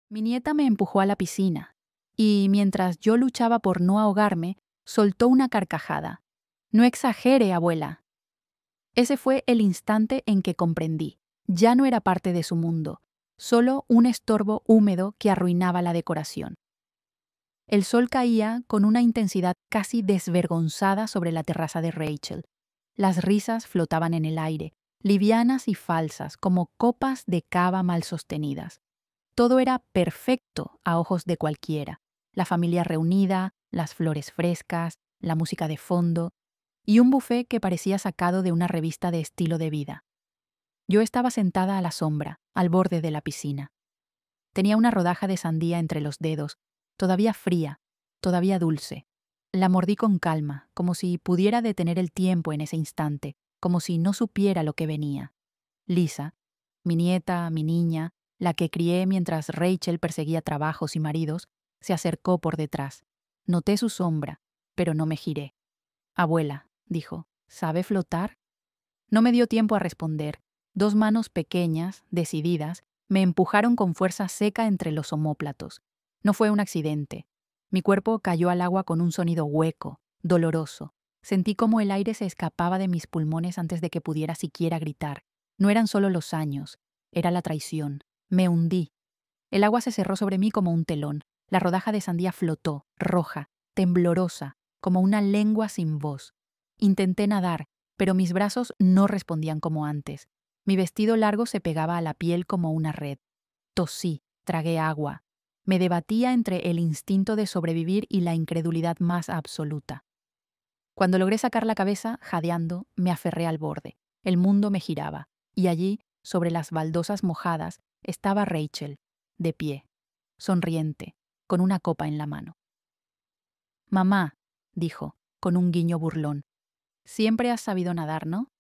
Mi nieta me empujó a la piscina y, mientras yo luchaba por no ahogarme, soltó una carcajada. «No exagere, abuela». Ese fue el instante en que comprendí. Ya no era parte de su mundo, solo un estorbo húmedo que arruinaba la decoración. El sol caía con una intensidad casi desvergonzada sobre la terraza de Rachel. Las risas flotaban en el aire, livianas y falsas, como copas de cava mal sostenidas. Todo era perfecto a ojos de cualquiera. La familia reunida, las flores frescas, la música de fondo y un buffet que parecía sacado de una revista de estilo de vida. Yo estaba sentada a la sombra, al borde de la piscina. Tenía una rodaja de sandía entre los dedos, todavía fría, todavía dulce. La mordí con calma, como si pudiera detener el tiempo en ese instante, como si no supiera lo que venía. Lisa, mi nieta, mi niña, la que crié mientras Rachel perseguía trabajos y maridos, se acercó por detrás. Noté su sombra, pero no me giré. «Abuela», dijo, «¿sabe flotar?». No me dio tiempo a responder. Dos manos pequeñas, decididas, me empujaron con fuerza seca entre los omóplatos. No fue un accidente. Mi cuerpo cayó al agua con un sonido hueco, doloroso. Sentí cómo el aire se escapaba de mis pulmones antes de que pudiera siquiera gritar. No eran solo los años, era la traición. Me hundí. El agua se cerró sobre mí como un telón. La rodaja de sandía flotó, roja, temblorosa, como una lengua sin voz. Intenté nadar, pero mis brazos no respondían como antes. Mi vestido largo se pegaba a la piel como una red. Tosí, tragué agua. Me debatía entre el instinto de sobrevivir y la incredulidad más absoluta. Cuando logré sacar la cabeza, jadeando, me aferré al borde. El mundo me giraba, y allí, sobre las baldosas mojadas, estaba Rachel, de pie, sonriente, con una copa en la mano. «Mamá», dijo, con un guiño burlón, «siempre has sabido nadar, ¿no?».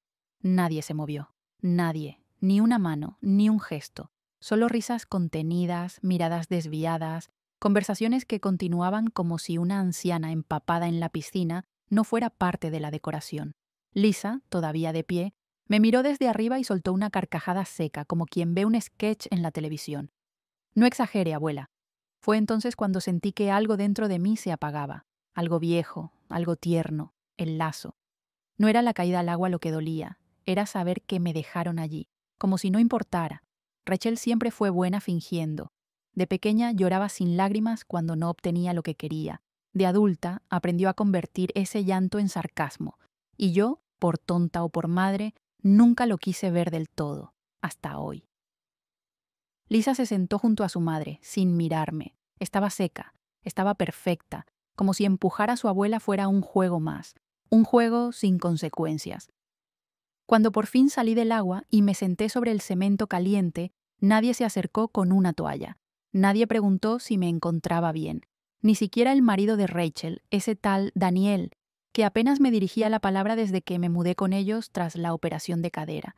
Nadie se movió, nadie, ni una mano, ni un gesto, solo risas contenidas, miradas desviadas, conversaciones que continuaban como si una anciana empapada en la piscina no fuera parte de la decoración. Lisa, todavía de pie, me miró desde arriba y soltó una carcajada seca, como quien ve un sketch en la televisión. «No exagere, abuela». Fue entonces cuando sentí que algo dentro de mí se apagaba, algo viejo, algo tierno, el lazo. No era la caída al agua lo que dolía, era saber que me dejaron allí, como si no importara. Rachel siempre fue buena fingiendo. De pequeña lloraba sin lágrimas cuando no obtenía lo que quería. De adulta aprendió a convertir ese llanto en sarcasmo. Y yo, por tonta o por madre, nunca lo quise ver del todo, hasta hoy. Lisa se sentó junto a su madre, sin mirarme. Estaba seca, estaba perfecta, como si empujar a su abuela fuera un juego más, un juego sin consecuencias. Cuando por fin salí del agua y me senté sobre el cemento caliente, nadie se acercó con una toalla. Nadie preguntó si me encontraba bien. Ni siquiera el marido de Rachel, ese tal Daniel, que apenas me dirigía la palabra desde que me mudé con ellos tras la operación de cadera.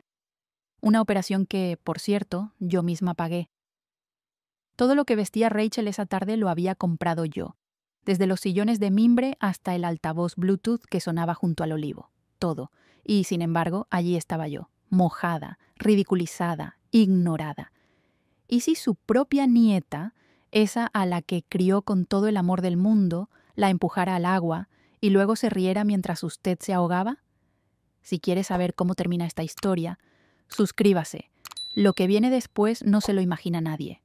Una operación que, por cierto, yo misma pagué. Todo lo que vestía Rachel esa tarde lo había comprado yo, desde los sillones de mimbre hasta el altavoz Bluetooth que sonaba junto al olivo. Todo. Y, sin embargo, allí estaba yo, mojada, ridiculizada, ignorada. ¿Y si su propia nieta, esa a la que crió con todo el amor del mundo, la empujara al agua y luego se riera mientras usted se ahogaba? Si quiere saber cómo termina esta historia, suscríbase. Lo que viene después no se lo imagina nadie.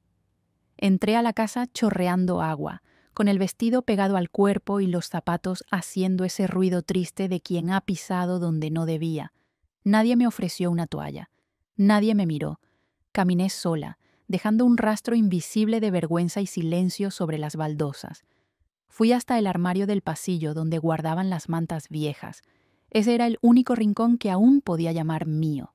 Entré a la casa chorreando agua, con el vestido pegado al cuerpo y los zapatos haciendo ese ruido triste de quien ha pisado donde no debía. Nadie me ofreció una toalla. Nadie me miró. Caminé sola, dejando un rastro invisible de vergüenza y silencio sobre las baldosas. Fui hasta el armario del pasillo donde guardaban las mantas viejas. Ese era el único rincón que aún podía llamar mío.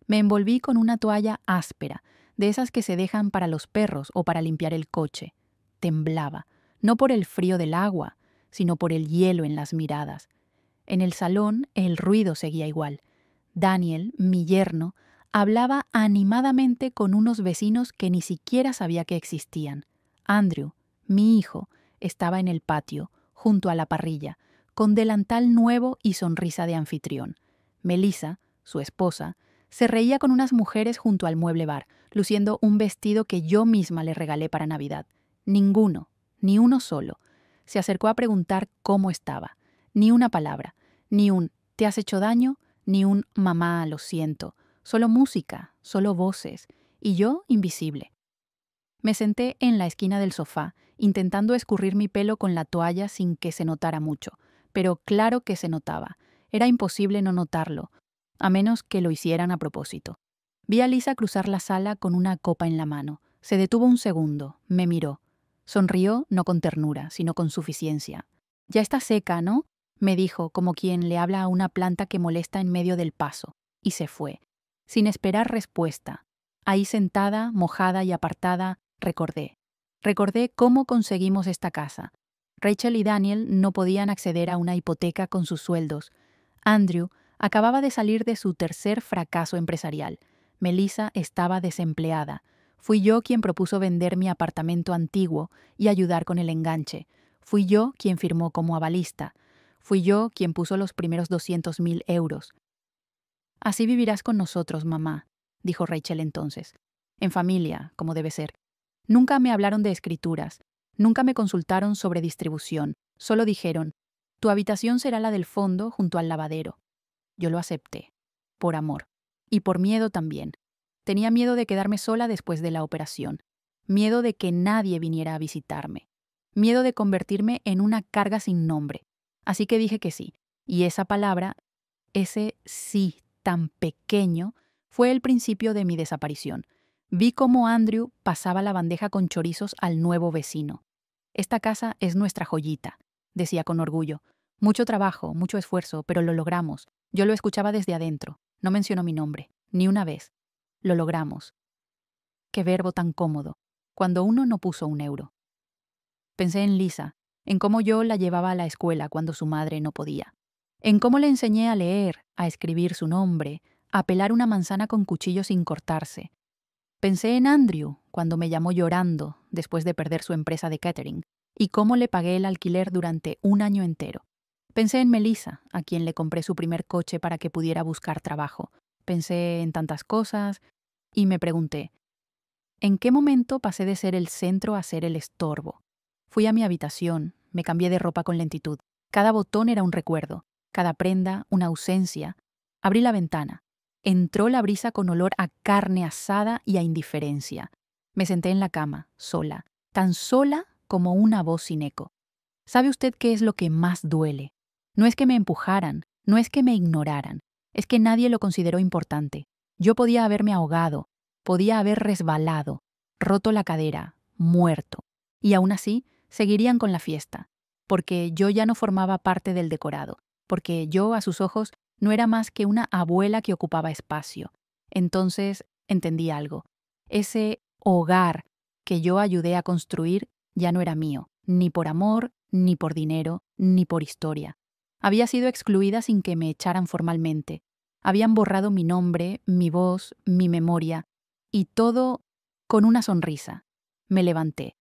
Me envolví con una toalla áspera, de esas que se dejan para los perros o para limpiar el coche. Temblaba, no por el frío del agua, sino por el hielo en las miradas. En el salón el ruido seguía igual. Daniel, mi yerno, hablaba animadamente con unos vecinos que ni siquiera sabía que existían. Andrew, mi hijo, estaba en el patio, junto a la parrilla, con delantal nuevo y sonrisa de anfitrión. Melissa, su esposa, se reía con unas mujeres junto al mueble bar. luciendo un vestido que yo misma le regalé para Navidad. Ninguno, ni uno solo, se acercó a preguntar cómo estaba. Ni una palabra, ni un ¿te has hecho daño? Ni un mamá, lo siento. Solo música, solo voces, y yo invisible. Me senté en la esquina del sofá, intentando escurrir mi pelo con la toalla sin que se notara mucho, pero claro que se notaba. Era imposible no notarlo, a menos que lo hicieran a propósito. Vi a Lisa cruzar la sala con una copa en la mano. Se detuvo un segundo, me miró. Sonrió no con ternura, sino con suficiencia. «Ya está seca, ¿no?», me dijo, como quien le habla a una planta que molesta en medio del paso, y se fue, sin esperar respuesta. Ahí sentada, mojada y apartada, recordé. Recordé cómo conseguimos esta casa. Rachel y Daniel no podían acceder a una hipoteca con sus sueldos. Andrew acababa de salir de su tercer fracaso empresarial. Melissa estaba desempleada. Fui yo quien propuso vender mi apartamento antiguo y ayudar con el enganche. Fui yo quien firmó como avalista. Fui yo quien puso los primeros 200.000 euros. «Así vivirás con nosotros, mamá», dijo Rachel entonces. «En familia, como debe ser». Nunca me hablaron de escrituras, nunca me consultaron sobre distribución, solo dijeron, «Tu habitación será la del fondo junto al lavadero». Yo lo acepté, por amor, y por miedo también. Tenía miedo de quedarme sola después de la operación, miedo de que nadie viniera a visitarme, miedo de convertirme en una carga sin nombre. Así que dije que sí, y esa palabra, ese sí tan pequeño, fue el principio de mi desaparición. Vi cómo Andrew pasaba la bandeja con chorizos al nuevo vecino. «Esta casa es nuestra joyita», decía con orgullo. «Mucho trabajo, mucho esfuerzo, pero lo logramos. Yo lo escuchaba desde adentro. No mencionó mi nombre, ni una vez. Lo logramos». Qué verbo tan cómodo, cuando uno no puso un euro. Pensé en Lisa, en cómo yo la llevaba a la escuela cuando su madre no podía. En cómo le enseñé a leer, a escribir su nombre, a pelar una manzana con cuchillo sin cortarse. Pensé en Andrew cuando me llamó llorando después de perder su empresa de catering y cómo le pagué el alquiler durante un año entero. Pensé en Melissa, a quien le compré su primer coche para que pudiera buscar trabajo. Pensé en tantas cosas y me pregunté, ¿en qué momento pasé de ser el centro a ser el estorbo? Fui a mi habitación, me cambié de ropa con lentitud. Cada botón era un recuerdo, cada prenda una ausencia. Abrí la ventana. Entró la brisa con olor a carne asada y a indiferencia. Me senté en la cama, sola, tan sola como una voz sin eco. ¿Sabe usted qué es lo que más duele? No es que me empujaran, no es que me ignoraran, es que nadie lo consideró importante. Yo podía haberme ahogado, podía haber resbalado, roto la cadera, muerto. Y aún así, seguirían con la fiesta, porque yo ya no formaba parte del decorado, porque yo, a sus ojos, no era más que una abuela que ocupaba espacio. Entonces entendí algo. Ese hogar que yo ayudé a construir ya no era mío, ni por amor, ni por dinero, ni por historia. Había sido excluida sin que me echaran formalmente. Habían borrado mi nombre, mi voz, mi memoria, y todo con una sonrisa. Me levanté.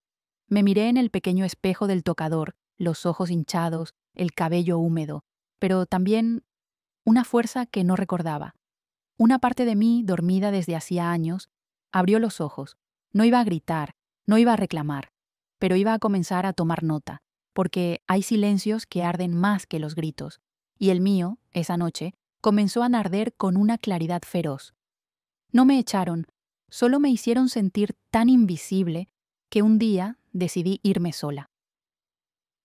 Me miré en el pequeño espejo del tocador, los ojos hinchados, el cabello húmedo, pero también una fuerza que no recordaba. Una parte de mí, dormida desde hacía años, abrió los ojos. No iba a gritar, no iba a reclamar, pero iba a comenzar a tomar nota, porque hay silencios que arden más que los gritos, y el mío, esa noche, comenzó a arder con una claridad feroz. No me echaron, solo me hicieron sentir tan invisible que un día decidí irme sola.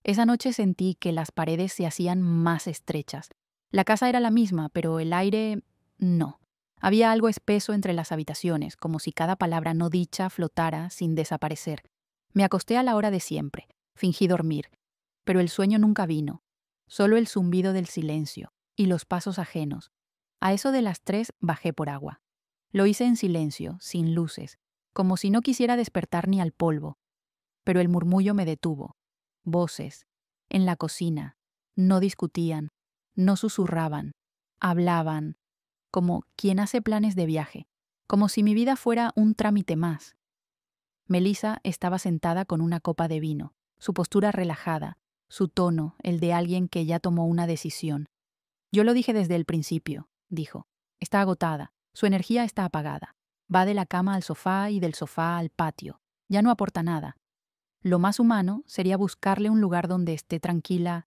Esa noche sentí que las paredes se hacían más estrechas. La casa era la misma, pero el aire no. Había algo espeso entre las habitaciones, como si cada palabra no dicha flotara sin desaparecer. Me acosté a la hora de siempre, fingí dormir, pero el sueño nunca vino, solo el zumbido del silencio y los pasos ajenos. A eso de las 3 bajé por agua. Lo hice en silencio, sin luces, como si no quisiera despertar ni al polvo. Pero el murmullo me detuvo. Voces, en la cocina, no discutían, no susurraban, hablaban, como quien hace planes de viaje, como si mi vida fuera un trámite más. Melissa estaba sentada con una copa de vino, su postura relajada, su tono, el de alguien que ya tomó una decisión. «Yo lo dije desde el principio», dijo. «Está agotada, su energía está apagada. Va de la cama al sofá y del sofá al patio. Ya no aporta nada. Lo más humano sería buscarle un lugar donde esté tranquila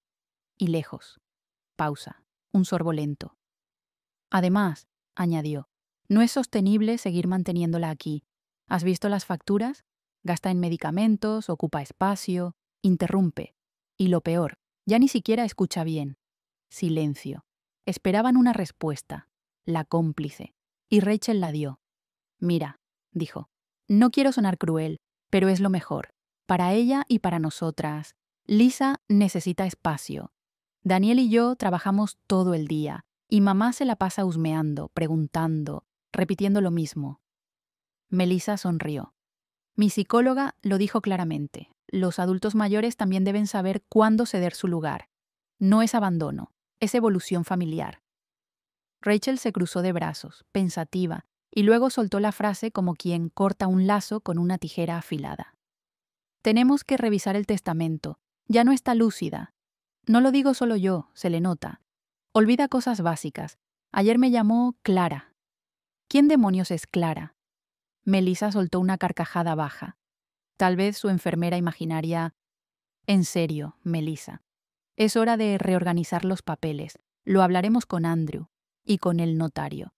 y lejos. Pausa. Un sorbo lento. Además, añadió, no es sostenible seguir manteniéndola aquí. ¿Has visto las facturas? Gasta en medicamentos, ocupa espacio, interrumpe. Y lo peor, ya ni siquiera escucha bien. Silencio. Esperaban una respuesta, la cómplice, y Rachel la dio. Mira, dijo, no quiero sonar cruel, pero es lo mejor. Para ella y para nosotras. Lisa necesita espacio. Daniel y yo trabajamos todo el día, y mamá se la pasa husmeando, preguntando, repitiendo lo mismo. Melissa sonrió. Mi psicóloga lo dijo claramente. Los adultos mayores también deben saber cuándo ceder su lugar. No es abandono, es evolución familiar. Rachel se cruzó de brazos, pensativa, y luego soltó la frase como quien corta un lazo con una tijera afilada. Tenemos que revisar el testamento. Ya no está lúcida. No lo digo solo yo, se le nota. Olvida cosas básicas. Ayer me llamó Clara. ¿Quién demonios es Clara? Melissa soltó una carcajada baja. Tal vez su enfermera imaginaria. En serio, Melissa. Es hora de reorganizar los papeles. Lo hablaremos con Andrew y con el notario.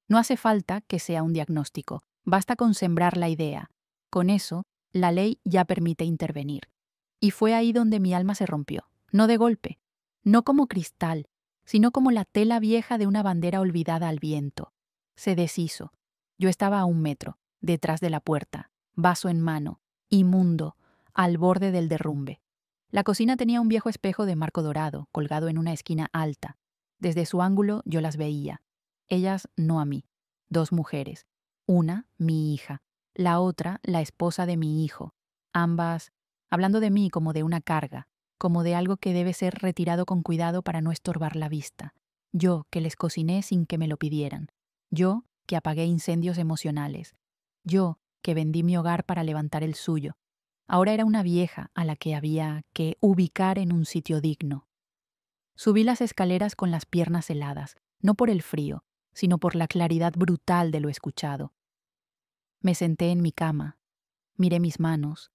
No hace falta que sea un diagnóstico. Basta con sembrar la idea. Con eso, la ley ya permite intervenir. Y fue ahí donde mi alma se rompió. No de golpe. No como cristal, sino como la tela vieja de una bandera olvidada al viento. Se deshizo. Yo estaba a 1 metro, detrás de la puerta, vaso en mano, inmundo, al borde del derrumbe. La cocina tenía un viejo espejo de marco dorado, colgado en una esquina alta. Desde su ángulo yo las veía. Ellas no a mí. 2 mujeres. Una, mi hija. La otra, la esposa de mi hijo. Ambas, hablando de mí como de una carga, como de algo que debe ser retirado con cuidado para no estorbar la vista. Yo, que les cociné sin que me lo pidieran. Yo, que apagué incendios emocionales. Yo, que vendí mi hogar para levantar el suyo. Ahora era una vieja a la que había que ubicar en un sitio digno. Subí las escaleras con las piernas heladas, no por el frío, sino por la claridad brutal de lo escuchado. Me senté en mi cama, miré mis manos,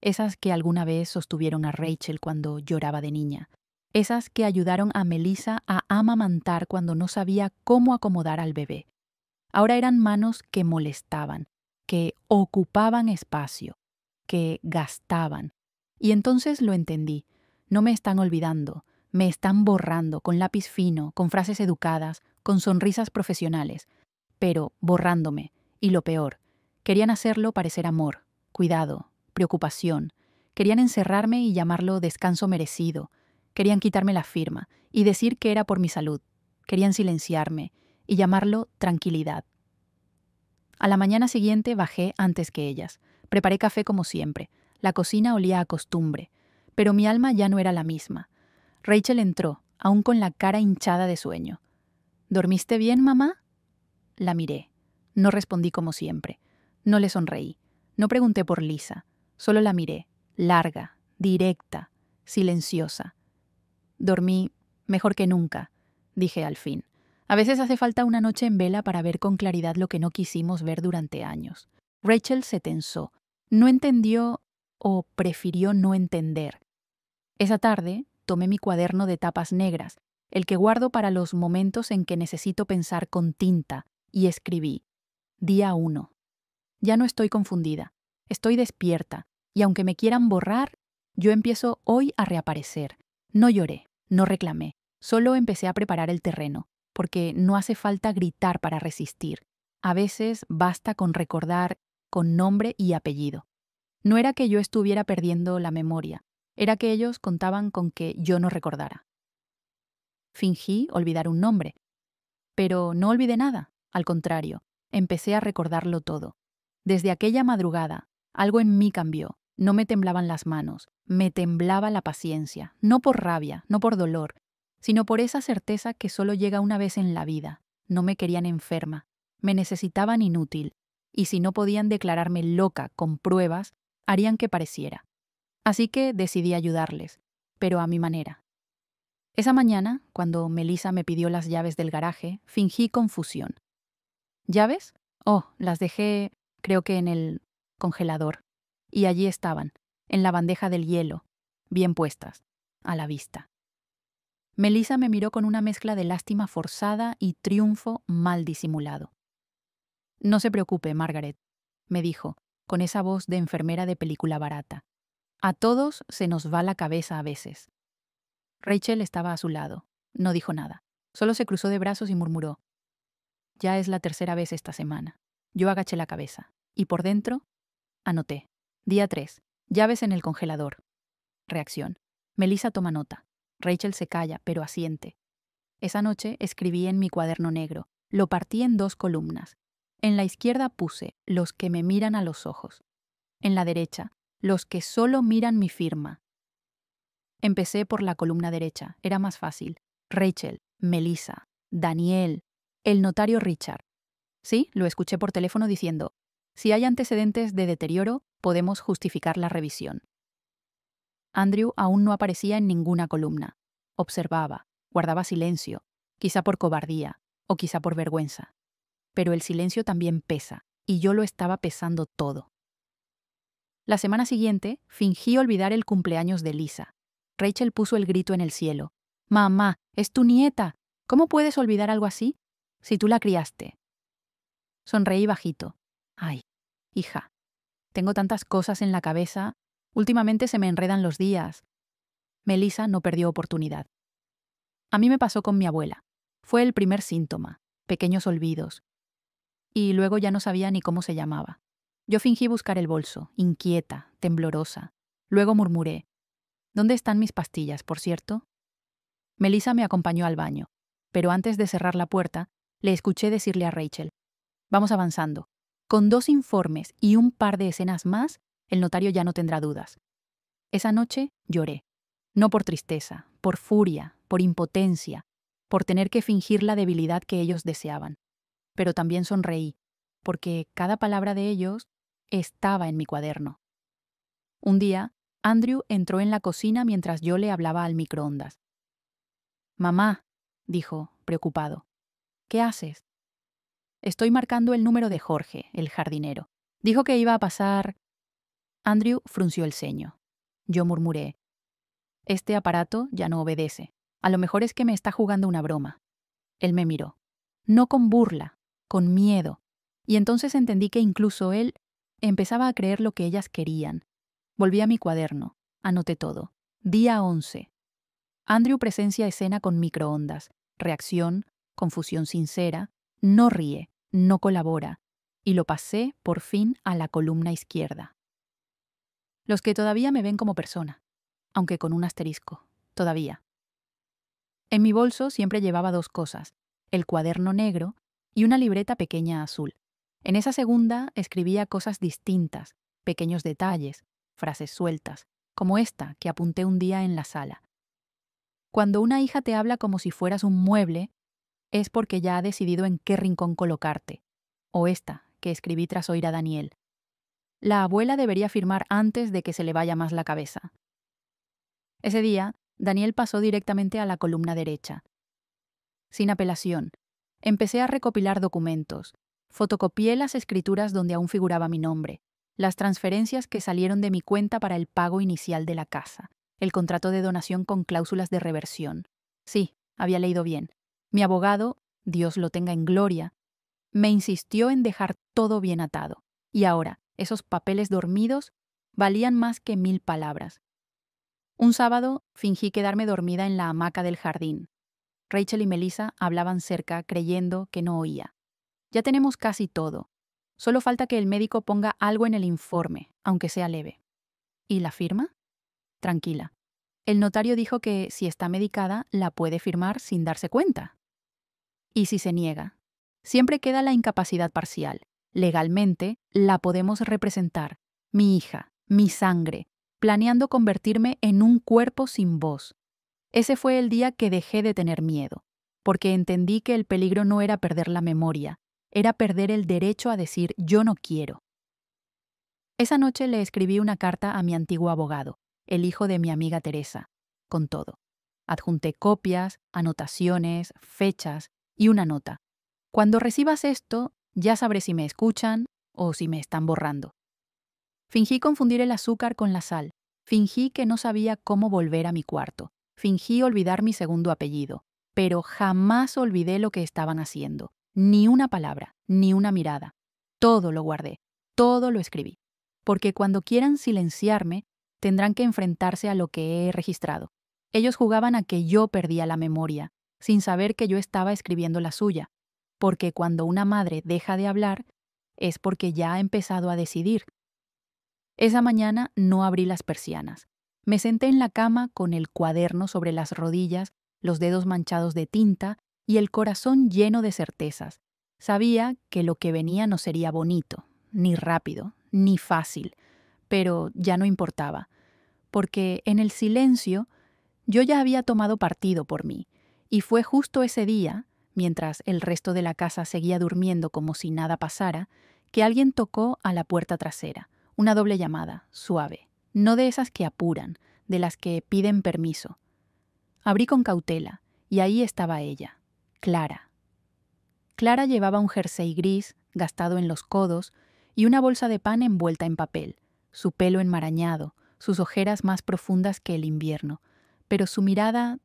esas que alguna vez sostuvieron a Rachel cuando lloraba de niña, esas que ayudaron a Melissa a amamantar cuando no sabía cómo acomodar al bebé. Ahora eran manos que molestaban, que ocupaban espacio, que gastaban. Y entonces lo entendí. No me están olvidando, me están borrando con lápiz fino, con frases educadas, con sonrisas profesionales, pero borrándome. Y lo peor, querían hacerlo parecer amor, cuidado, preocupación. Querían encerrarme y llamarlo descanso merecido. Querían quitarme la firma y decir que era por mi salud. Querían silenciarme y llamarlo tranquilidad. A la mañana siguiente bajé antes que ellas. Preparé café como siempre. La cocina olía a costumbre, pero mi alma ya no era la misma. Rachel entró, aún con la cara hinchada de sueño. ¿Dormiste bien, mamá? La miré. No respondí como siempre. No le sonreí. No pregunté por Lisa. Solo la miré, larga, directa, silenciosa. Dormí mejor que nunca, dije al fin. A veces hace falta una noche en vela para ver con claridad lo que no quisimos ver durante años. Rachel se tensó. No entendió o prefirió no entender. Esa tarde tomé mi cuaderno de tapas negras, el que guardo para los momentos en que necesito pensar con tinta, y escribí. Día 1. Ya no estoy confundida. Estoy despierta, y aunque me quieran borrar, yo empiezo hoy a reaparecer. No lloré, no reclamé, solo empecé a preparar el terreno, porque no hace falta gritar para resistir. A veces basta con recordar con nombre y apellido. No era que yo estuviera perdiendo la memoria, era que ellos contaban con que yo no recordara. Fingí olvidar un nombre, pero no olvidé nada, al contrario, empecé a recordarlo todo. Desde aquella madrugada, algo en mí cambió, no me temblaban las manos, me temblaba la paciencia, no por rabia, no por dolor, sino por esa certeza que solo llega una vez en la vida. No me querían enferma, me necesitaban inútil, y si no podían declararme loca con pruebas, harían que pareciera. Así que decidí ayudarles, pero a mi manera. Esa mañana, cuando Melissa me pidió las llaves del garaje, fingí confusión. ¿Llaves? Oh, las dejé, creo que en el congelador. Y allí estaban, en la bandeja del hielo, bien puestas, a la vista. Melissa me miró con una mezcla de lástima forzada y triunfo mal disimulado. No se preocupe, Margaret, me dijo, con esa voz de enfermera de película barata. A todos se nos va la cabeza a veces. Rachel estaba a su lado. No dijo nada. Solo se cruzó de brazos y murmuró. Ya es la tercera vez esta semana. Yo agaché la cabeza. Y por dentro, anoté. Día 3. Llaves en el congelador. Reacción. Melissa toma nota. Rachel se calla, pero asiente. Esa noche escribí en mi cuaderno negro. Lo partí en 2 columnas. En la izquierda puse los que me miran a los ojos. En la derecha, los que solo miran mi firma. Empecé por la columna derecha. Era más fácil. Rachel, Melissa, Daniel, el notario Richard. Sí, lo escuché por teléfono diciendo, si hay antecedentes de deterioro, podemos justificar la revisión. Andrew aún no aparecía en ninguna columna. Observaba, guardaba silencio, quizá por cobardía o quizá por vergüenza. Pero el silencio también pesa, y yo lo estaba pesando todo. La semana siguiente, fingí olvidar el cumpleaños de Lisa. Rachel puso el grito en el cielo. «Mamá, es tu nieta. ¿Cómo puedes olvidar algo así? Si tú la criaste». Sonreí bajito. «Ay, hija, tengo tantas cosas en la cabeza. Últimamente se me enredan los días». Melissa no perdió oportunidad. A mí me pasó con mi abuela. Fue el primer síntoma, pequeños olvidos. Y luego ya no sabía ni cómo se llamaba. Yo fingí buscar el bolso, inquieta, temblorosa. Luego murmuré. ¿Dónde están mis pastillas, por cierto? Melissa me acompañó al baño, pero antes de cerrar la puerta, le escuché decirle a Rachel. Vamos avanzando. Con 2 informes y un par de escenas más, el notario ya no tendrá dudas. Esa noche lloré. No por tristeza, por furia, por impotencia, por tener que fingir la debilidad que ellos deseaban. Pero también sonreí, porque cada palabra de ellos estaba en mi cuaderno. Un día, Andrew entró en la cocina mientras yo le hablaba al microondas. «Mamá», dijo, preocupado, «¿qué haces?» «Estoy marcando el número de Jorge, el jardinero. Dijo que iba a pasar...» Andrew frunció el ceño. Yo murmuré. «Este aparato ya no obedece. A lo mejor es que me está jugando una broma». Él me miró. No con burla, con miedo. Y entonces entendí que incluso él empezaba a creer lo que ellas querían. Volví a mi cuaderno. Anoté todo. Día 11. Andrew presencia escena con microondas. Reacción, confusión sincera. No ríe, no colabora. Y lo pasé, por fin, a la columna izquierda. Los que todavía me ven como persona, aunque con un asterisco. Todavía. En mi bolso siempre llevaba 2 cosas. El cuaderno negro y una libreta pequeña azul. En esa segunda escribía cosas distintas, pequeños detalles, frases sueltas, como esta que apunté un día en la sala. Cuando una hija te habla como si fueras un mueble, es porque ya ha decidido en qué rincón colocarte. O esta, que escribí tras oír a Daniel. La abuela debería firmar antes de que se le vaya más la cabeza. Ese día, Daniel pasó directamente a la columna derecha. Sin apelación, empecé a recopilar documentos. Fotocopié las escrituras donde aún figuraba mi nombre, las transferencias que salieron de mi cuenta para el pago inicial de la casa, el contrato de donación con cláusulas de reversión. Sí, había leído bien. Mi abogado, Dios lo tenga en gloria, me insistió en dejar todo bien atado. Y ahora, esos papeles dormidos valían más que 1000 palabras. Un sábado fingí quedarme dormida en la hamaca del jardín. Rachel y Melissa hablaban cerca creyendo que no oía. Ya tenemos casi todo. Solo falta que el médico ponga algo en el informe, aunque sea leve. ¿Y la firma? Tranquila. El notario dijo que si está medicada, la puede firmar sin darse cuenta. ¿Y si se niega? Siempre queda la incapacidad parcial. Legalmente, la podemos representar. Mi hija, mi sangre, planeando convertirme en un cuerpo sin voz. Ese fue el día que dejé de tener miedo, porque entendí que el peligro no era perder la memoria, era perder el derecho a decir yo no quiero. Esa noche le escribí una carta a mi antiguo abogado, el hijo de mi amiga Teresa, con todo. Adjunté copias, anotaciones, fechas y una nota. Cuando recibas esto, Ya sabré si me escuchan o si me están borrando. Fingí confundir el azúcar con la sal. Fingí que no sabía cómo volver a mi cuarto. Fingí olvidar mi segundo apellido. Pero jamás olvidé lo que estaban haciendo. Ni una palabra, ni una mirada. Todo lo guardé, todo lo escribí. Porque cuando quieran silenciarme, tendrán que enfrentarse a lo que he registrado. Ellos jugaban a que yo perdía la memoria, sin saber que yo estaba escribiendo la suya. Porque cuando una madre deja de hablar, es porque ya ha empezado a decidir. Esa mañana no abrí las persianas. Me senté en la cama con el cuaderno sobre las rodillas, los dedos manchados de tinta y el corazón lleno de certezas. Sabía que lo que venía no sería bonito, ni rápido, ni fácil, pero ya no importaba, porque en el silencio yo ya había tomado partido por mí, y fue justo ese día, mientras el resto de la casa seguía durmiendo como si nada pasara, que alguien tocó a la puerta trasera. Una doble llamada, suave, no de esas que apuran, de las que piden permiso. Abrí con cautela, y ahí estaba ella, Clara. Clara llevaba un jersey gris, gastado en los codos, y una bolsa de pan envuelta en papel, su pelo enmarañado, sus ojeras más profundas que el invierno. Pero su mirada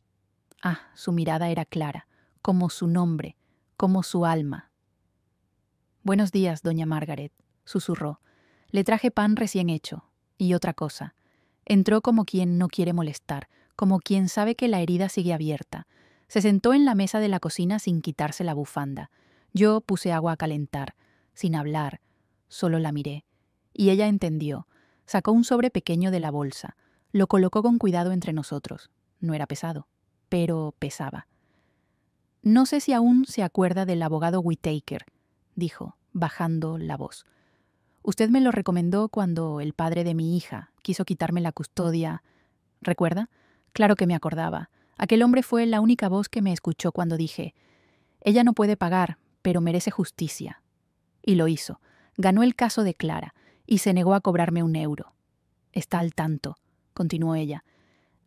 era clara, como su nombre, como su alma. «Buenos días, doña Margaret», susurró. «Le traje pan recién hecho. Y otra cosa». Entró como quien no quiere molestar, como quien sabe que la herida sigue abierta. Se sentó en la mesa de la cocina sin quitarse la bufanda. Yo puse agua a calentar, sin hablar. Solo la miré. Y ella entendió. Sacó un sobre pequeño de la bolsa. Lo colocó con cuidado entre nosotros. No era pesado, pero pesaba. «No sé si aún se acuerda del abogado Whittaker», dijo, bajando la voz. «Usted me lo recomendó cuando el padre de mi hija quiso quitarme la custodia. ¿Recuerda? Claro que me acordaba. Aquel hombre fue la única voz que me escuchó cuando dije: ella no puede pagar, pero merece justicia. Y lo hizo. Ganó el caso de Clara y se negó a cobrarme €1. Está al tanto», continuó ella.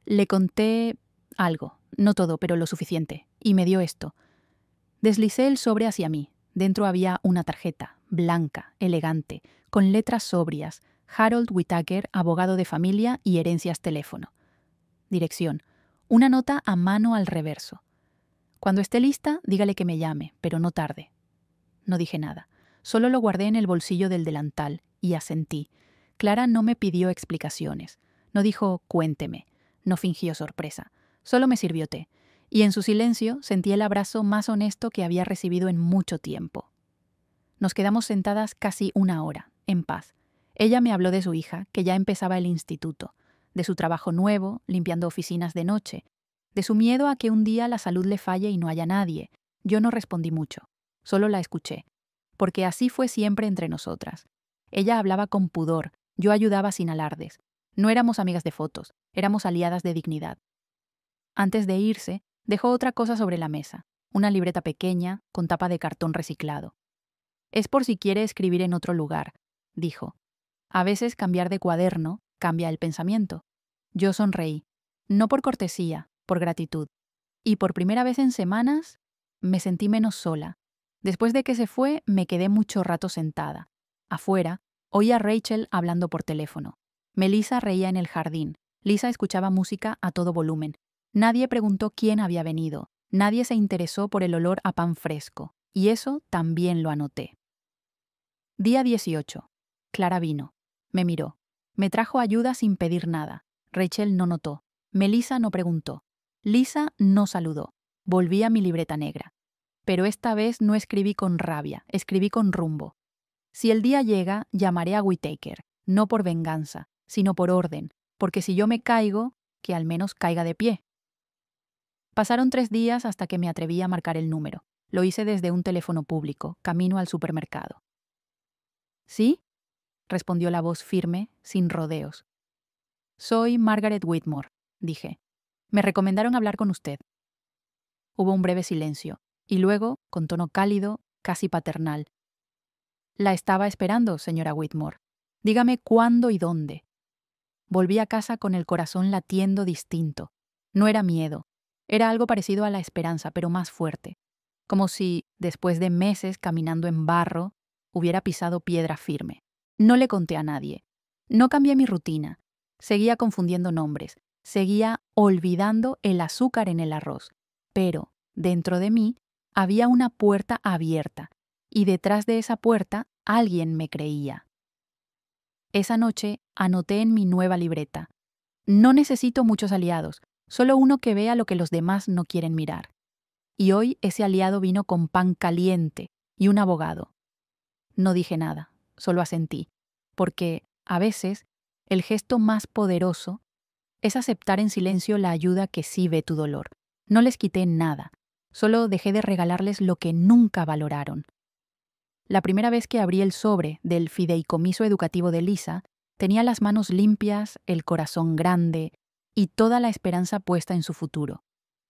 «Le conté algo, no todo, pero lo suficiente, y me dio esto». Deslicé el sobre hacia mí. Dentro había una tarjeta, blanca, elegante, con letras sobrias: Harold Whittaker, abogado de familia y herencias teléfono. Dirección: una nota a mano al reverso. «Cuando esté lista, dígale que me llame, pero no tarde». No dije nada. Solo lo guardé en el bolsillo del delantal y asentí. Clara no me pidió explicaciones. No dijo «cuénteme». No fingió sorpresa. Solo me sirvió té. Y en su silencio sentí el abrazo más honesto que había recibido en mucho tiempo. Nos quedamos sentadas casi 1 hora, en paz. Ella me habló de su hija, que ya empezaba el instituto, de su trabajo nuevo, limpiando oficinas de noche, de su miedo a que un día la salud le falle y no haya nadie. Yo no respondí mucho, solo la escuché, porque así fue siempre entre nosotras. Ella hablaba con pudor, yo ayudaba sin alardes. No éramos amigas de fotos, éramos aliadas de dignidad. Antes de irse, dejó otra cosa sobre la mesa, una libreta pequeña con tapa de cartón reciclado. «Es por si quiere escribir en otro lugar», dijo. «A veces cambiar de cuaderno cambia el pensamiento». Yo sonreí, no por cortesía, por gratitud. Y por primera vez en semanas me sentí menos sola. Después de que se fue, me quedé mucho rato sentada. Afuera, oí a Rachel hablando por teléfono. Melissa reía en el jardín. Lisa escuchaba música a todo volumen. Nadie preguntó quién había venido. Nadie se interesó por el olor a pan fresco. Y eso también lo anoté. Día 18. Clara vino. Me miró. Me trajo ayuda sin pedir nada. Rachel no notó. Melissa no preguntó. Lisa no saludó. Volví a mi libreta negra. Pero esta vez no escribí con rabia, escribí con rumbo. Si el día llega, llamaré a Whittaker, no por venganza, sino por orden, porque si yo me caigo, que al menos caiga de pie. Pasaron 3 días hasta que me atreví a marcar el número. Lo hice desde un teléfono público, camino al supermercado. «¿Sí?», respondió la voz firme, sin rodeos. «Soy Margaret Whitmore», dije. «Me recomendaron hablar con usted». Hubo un breve silencio, y luego, con tono cálido, casi paternal: «La estaba esperando, señora Whitmore. Dígame cuándo y dónde». Volví a casa con el corazón latiendo distinto. No era miedo. Era algo parecido a la esperanza, pero más fuerte. como si, después de meses caminando en barro, hubiera pisado piedra firme. No le conté a nadie. No cambié mi rutina. Seguía confundiendo nombres. Seguía olvidando el azúcar en el arroz. Pero, dentro de mí, había una puerta abierta, y detrás de esa puerta alguien me creía. Esa noche anoté en mi nueva libreta: no necesito muchos aliados, solo uno que vea lo que los demás no quieren mirar. Y hoy ese aliado vino con pan caliente y un abogado. No dije nada, solo asentí, porque, a veces, el gesto más poderoso es aceptar en silencio la ayuda que sí ve tu dolor. No les quité nada, solo dejé de regalarles lo que nunca valoraron. La primera vez que abrí el sobre del fideicomiso educativo de Lisa, tenía las manos limpias, el corazón grande y toda la esperanza puesta en su futuro.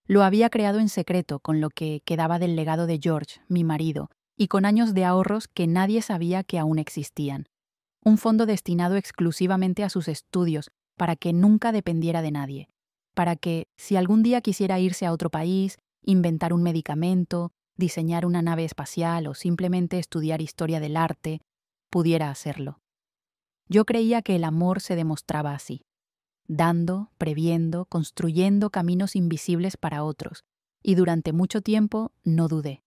Lo había creado en secreto con lo que quedaba del legado de George, mi marido, y con años de ahorros que nadie sabía que aún existían. Un fondo destinado exclusivamente a sus estudios para que nunca dependiera de nadie. Para que, si algún día quisiera irse a otro país, inventar un medicamento, diseñar una nave espacial o simplemente estudiar historia del arte, pudiera hacerlo. Yo creía que el amor se demostraba así: dando, previendo, construyendo caminos invisibles para otros, y durante mucho tiempo no dudé.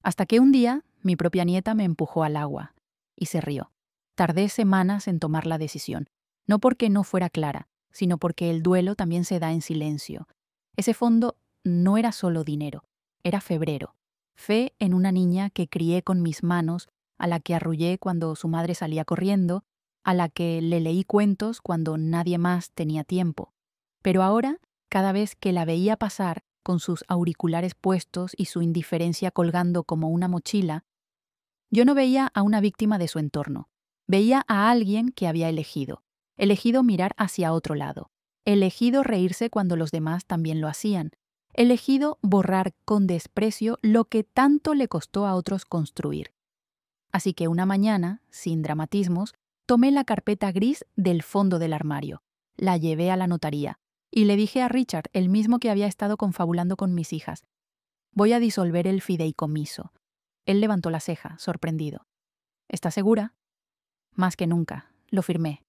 Hasta que un día mi propia nieta me empujó al agua y se rió. Tardé semanas en tomar la decisión, no porque no fuera clara, sino porque el duelo también se da en silencio. Ese fondo no era solo dinero, era febrero. Fe en una niña que crié con mis manos, a la que arrullé cuando su madre salía corriendo, a la que le leí cuentos cuando nadie más tenía tiempo. Pero ahora, cada vez que la veía pasar, con sus auriculares puestos y su indiferencia colgando como una mochila, yo no veía a una víctima de su entorno. Veía a alguien que había elegido mirar hacia otro lado, elegido reírse cuando los demás también lo hacían, elegido borrar con desprecio lo que tanto le costó a otros construir. Así que una mañana, sin dramatismos, tomé la carpeta gris del fondo del armario, la llevé a la notaría y le dije a Richard, el mismo que había estado confabulando con mis hijas: voy a disolver el fideicomiso. Él levantó la ceja, sorprendido. ¿Estás segura? Más que nunca, lo firmé,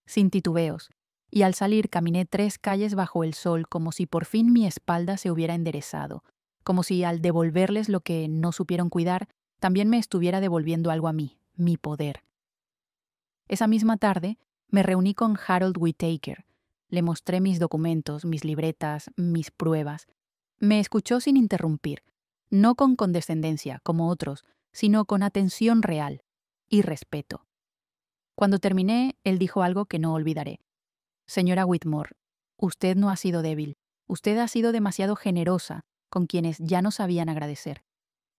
sin titubeos, y al salir caminé 3 calles bajo el sol como si por fin mi espalda se hubiera enderezado, como si al devolverles lo que no supieron cuidar, también me estuviera devolviendo algo a mí, mi poder. Esa misma tarde me reuní con Harold Whittaker. Le mostré mis documentos, mis libretas, mis pruebas. Me escuchó sin interrumpir, no con condescendencia, como otros, sino con atención real y respeto. Cuando terminé, él dijo algo que no olvidaré. Señora Whitmore, usted no ha sido débil. Usted ha sido demasiado generosa con quienes ya no sabían agradecer.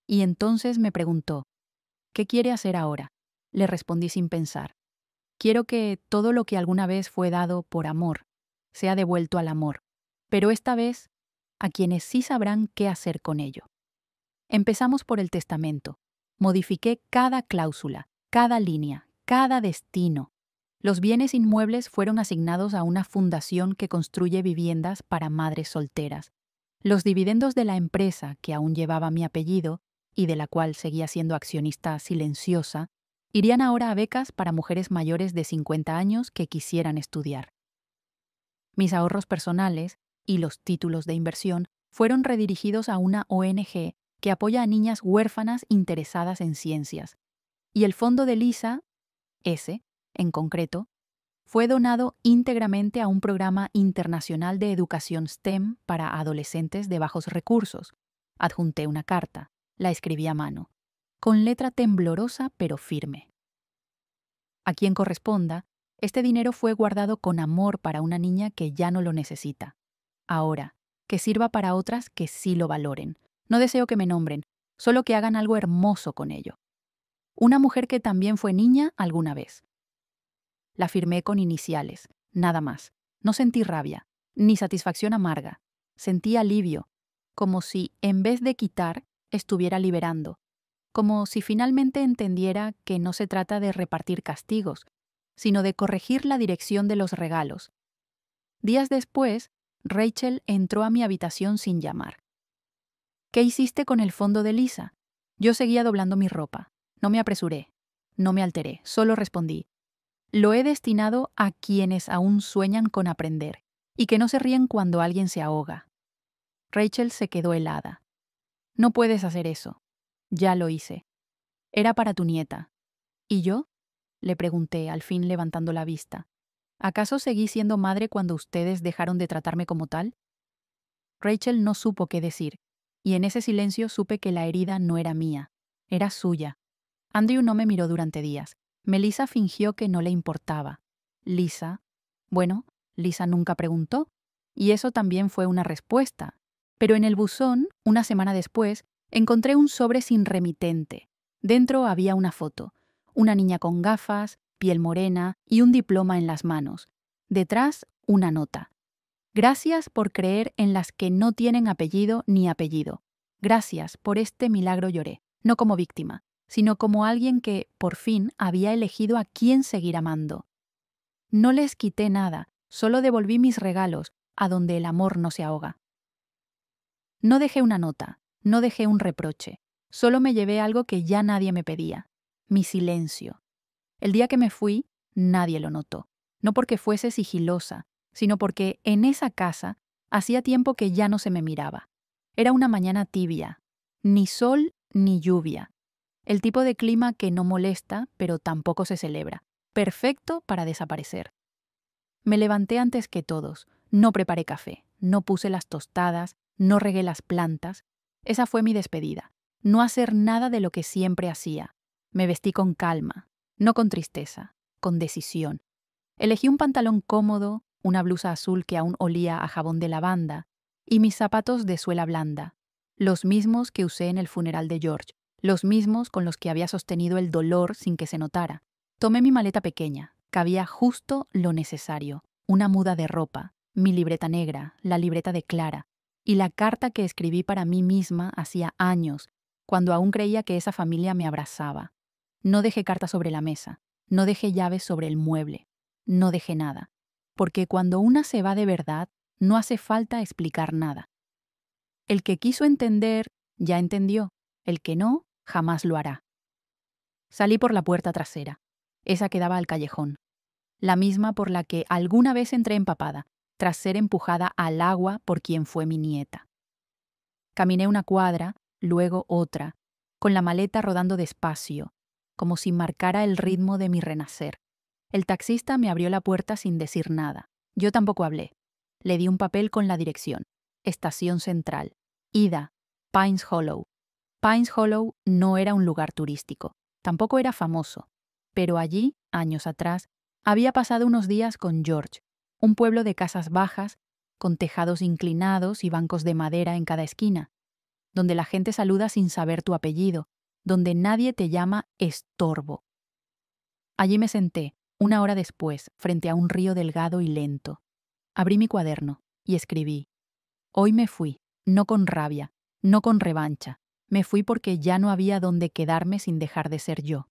Y entonces me preguntó: ¿qué quiere hacer ahora? Le respondí sin pensar: quiero que todo lo que alguna vez fue dado por amor sea devuelto al amor, pero esta vez a quienes sí sabrán qué hacer con ello. Empezamos por el testamento. Modifiqué cada cláusula, cada línea, cada destino. Los bienes inmuebles fueron asignados a una fundación que construye viviendas para madres solteras. Los dividendos de la empresa, que aún llevaba mi apellido y de la cual seguía siendo accionista silenciosa, irían ahora a becas para mujeres mayores de 50 años que quisieran estudiar. Mis ahorros personales y los títulos de inversión fueron redirigidos a una ONG que apoya a niñas huérfanas interesadas en ciencias. Y el fondo de Lisa, ese, en concreto, fue donado íntegramente a un programa internacional de educación STEM para adolescentes de bajos recursos. Adjunté una carta, la escribí a mano, con letra temblorosa pero firme. A quien corresponda, este dinero fue guardado con amor para una niña que ya no lo necesita. Ahora, que sirva para otras que sí lo valoren. No deseo que me nombren, solo que hagan algo hermoso con ello. Una mujer que también fue niña alguna vez. La firmé con iniciales, nada más. No sentí rabia, ni satisfacción amarga. Sentí alivio, como si, en vez de quitar, estuviera liberando. Como si finalmente entendiera que no se trata de repartir castigos, sino de corregir la dirección de los regalos. Días después, Rachel entró a mi habitación sin llamar. ¿Qué hiciste con el fondo de Lisa? Yo seguía doblando mi ropa. No me apresuré. No me alteré. Solo respondí. Lo he destinado a quienes aún sueñan con aprender y que no se ríen cuando alguien se ahoga. Rachel se quedó helada. No puedes hacer eso. Ya lo hice. Era para tu nieta. ¿Y yo? Le pregunté, al fin levantando la vista. ¿Acaso seguí siendo madre cuando ustedes dejaron de tratarme como tal? Rachel no supo qué decir, y en ese silencio supe que la herida no era mía, era suya. Andrew no me miró durante días. Melissa fingió que no le importaba. Lisa, bueno, Lisa nunca preguntó, y eso también fue una respuesta. Pero en el buzón, una semana después, encontré un sobre sin remitente. Dentro había una foto, una niña con gafas, piel morena y un diploma en las manos. Detrás, una nota. Gracias por creer en las que no tienen apellido ni apellido. Gracias por este milagro lloré, no como víctima, sino como alguien que, por fin, había elegido a quién seguir amando. No les quité nada, solo devolví mis regalos, a donde el amor no se ahoga. No dejé una nota, no dejé un reproche, solo me llevé algo que ya nadie me pedía, mi silencio. El día que me fui, nadie lo notó, no porque fuese sigilosa, sino porque en esa casa hacía tiempo que ya no se me miraba. Era una mañana tibia, ni sol ni lluvia. El tipo de clima que no molesta, pero tampoco se celebra. Perfecto para desaparecer. Me levanté antes que todos. No preparé café, no puse las tostadas, no regué las plantas. Esa fue mi despedida. No hacer nada de lo que siempre hacía. Me vestí con calma, no con tristeza, con decisión. Elegí un pantalón cómodo, una blusa azul que aún olía a jabón de lavanda, y mis zapatos de suela blanda, los mismos que usé en el funeral de George, los mismos con los que había sostenido el dolor sin que se notara. Tomé mi maleta pequeña, cabía justo lo necesario, una muda de ropa, mi libreta negra, la libreta de Clara, y la carta que escribí para mí misma hacía años, cuando aún creía que esa familia me abrazaba. No dejé carta sobre la mesa, no dejé llaves sobre el mueble, no dejé nada, porque cuando una se va de verdad, no hace falta explicar nada. El que quiso entender, ya entendió, el que no, jamás lo hará. Salí por la puerta trasera, esa que daba al callejón, la misma por la que alguna vez entré empapada, tras ser empujada al agua por quien fue mi nieta. Caminé una cuadra, luego otra, con la maleta rodando despacio, como si marcara el ritmo de mi renacer. El taxista me abrió la puerta sin decir nada. Yo tampoco hablé. Le di un papel con la dirección. Estación Central. Ida. Pines Hollow. Pines Hollow no era un lugar turístico. Tampoco era famoso. Pero allí, años atrás, había pasado unos días con George, un pueblo de casas bajas, con tejados inclinados y bancos de madera en cada esquina, donde la gente saluda sin saber tu apellido, donde nadie te llama estorbo. Allí me senté, una hora después, frente a un río delgado y lento. Abrí mi cuaderno y escribí. Hoy me fui, no con rabia, no con revancha. Me fui porque ya no había dónde quedarme sin dejar de ser yo.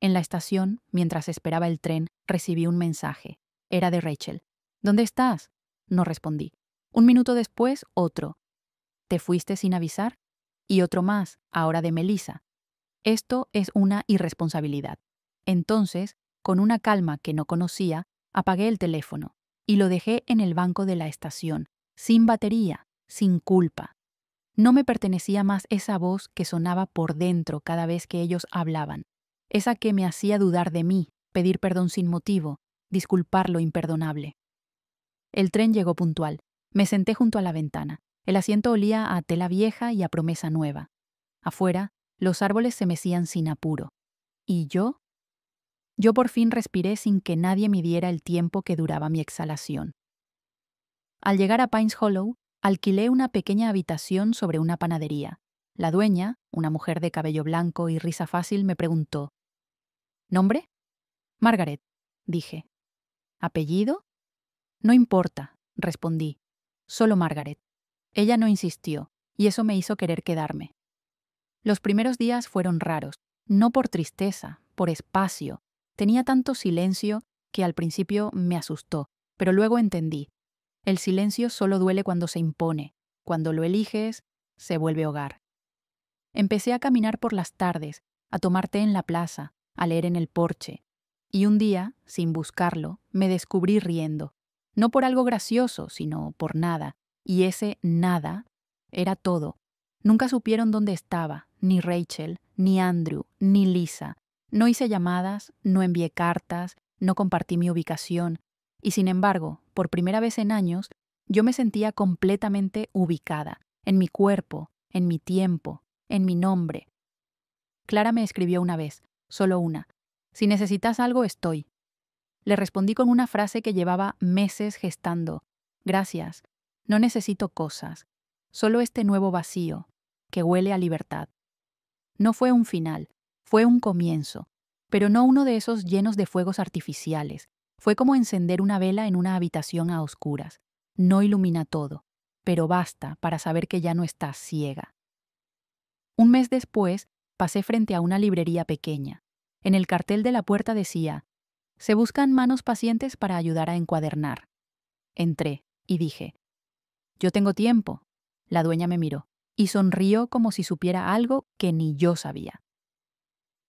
En la estación, mientras esperaba el tren, recibí un mensaje. Era de Rachel. ¿Dónde estás? No respondí. Un minuto después, otro. ¿Te fuiste sin avisar? Y otro más, ahora de Melissa. Esto es una irresponsabilidad. Entonces, con una calma que no conocía, apagué el teléfono y lo dejé en el banco de la estación, sin batería, sin culpa. No me pertenecía más esa voz que sonaba por dentro cada vez que ellos hablaban, esa que me hacía dudar de mí, pedir perdón sin motivo, disculpar lo imperdonable. El tren llegó puntual. Me senté junto a la ventana. El asiento olía a tela vieja y a promesa nueva. Afuera, los árboles se mecían sin apuro. ¿Y yo? Yo por fin respiré sin que nadie midiera el tiempo que duraba mi exhalación. Al llegar a Pines Hollow, alquilé una pequeña habitación sobre una panadería. La dueña, una mujer de cabello blanco y risa fácil, me preguntó. ¿Nombre? Margaret, dije. ¿Apellido? No importa, respondí. Solo Margaret. Ella no insistió, y eso me hizo querer quedarme. Los primeros días fueron raros, no por tristeza, por espacio. Tenía tanto silencio que al principio me asustó, pero luego entendí. El silencio solo duele cuando se impone. Cuando lo eliges, se vuelve hogar. Empecé a caminar por las tardes, a tomar té en la plaza, a leer en el porche. Y un día, sin buscarlo, me descubrí riendo. No por algo gracioso, sino por nada. Y ese nada era todo. Nunca supieron dónde estaba, ni Rachel, ni Andrew, ni Lisa. No hice llamadas, no envié cartas, no compartí mi ubicación. Y sin embargo, por primera vez en años, yo me sentía completamente ubicada, en mi cuerpo, en mi tiempo, en mi nombre. Clara me escribió una vez, solo una. Si necesitas algo, estoy. Le respondí con una frase que llevaba meses gestando. Gracias. No necesito cosas. Solo este nuevo vacío, que huele a libertad. No fue un final, fue un comienzo, pero no uno de esos llenos de fuegos artificiales. Fue como encender una vela en una habitación a oscuras. No ilumina todo, pero basta para saber que ya no estás ciega. Un mes después, pasé frente a una librería pequeña. En el cartel de la puerta decía: se buscan manos pacientes para ayudar a encuadernar. Entré y dije: yo tengo tiempo. La dueña me miró y sonrió como si supiera algo que ni yo sabía.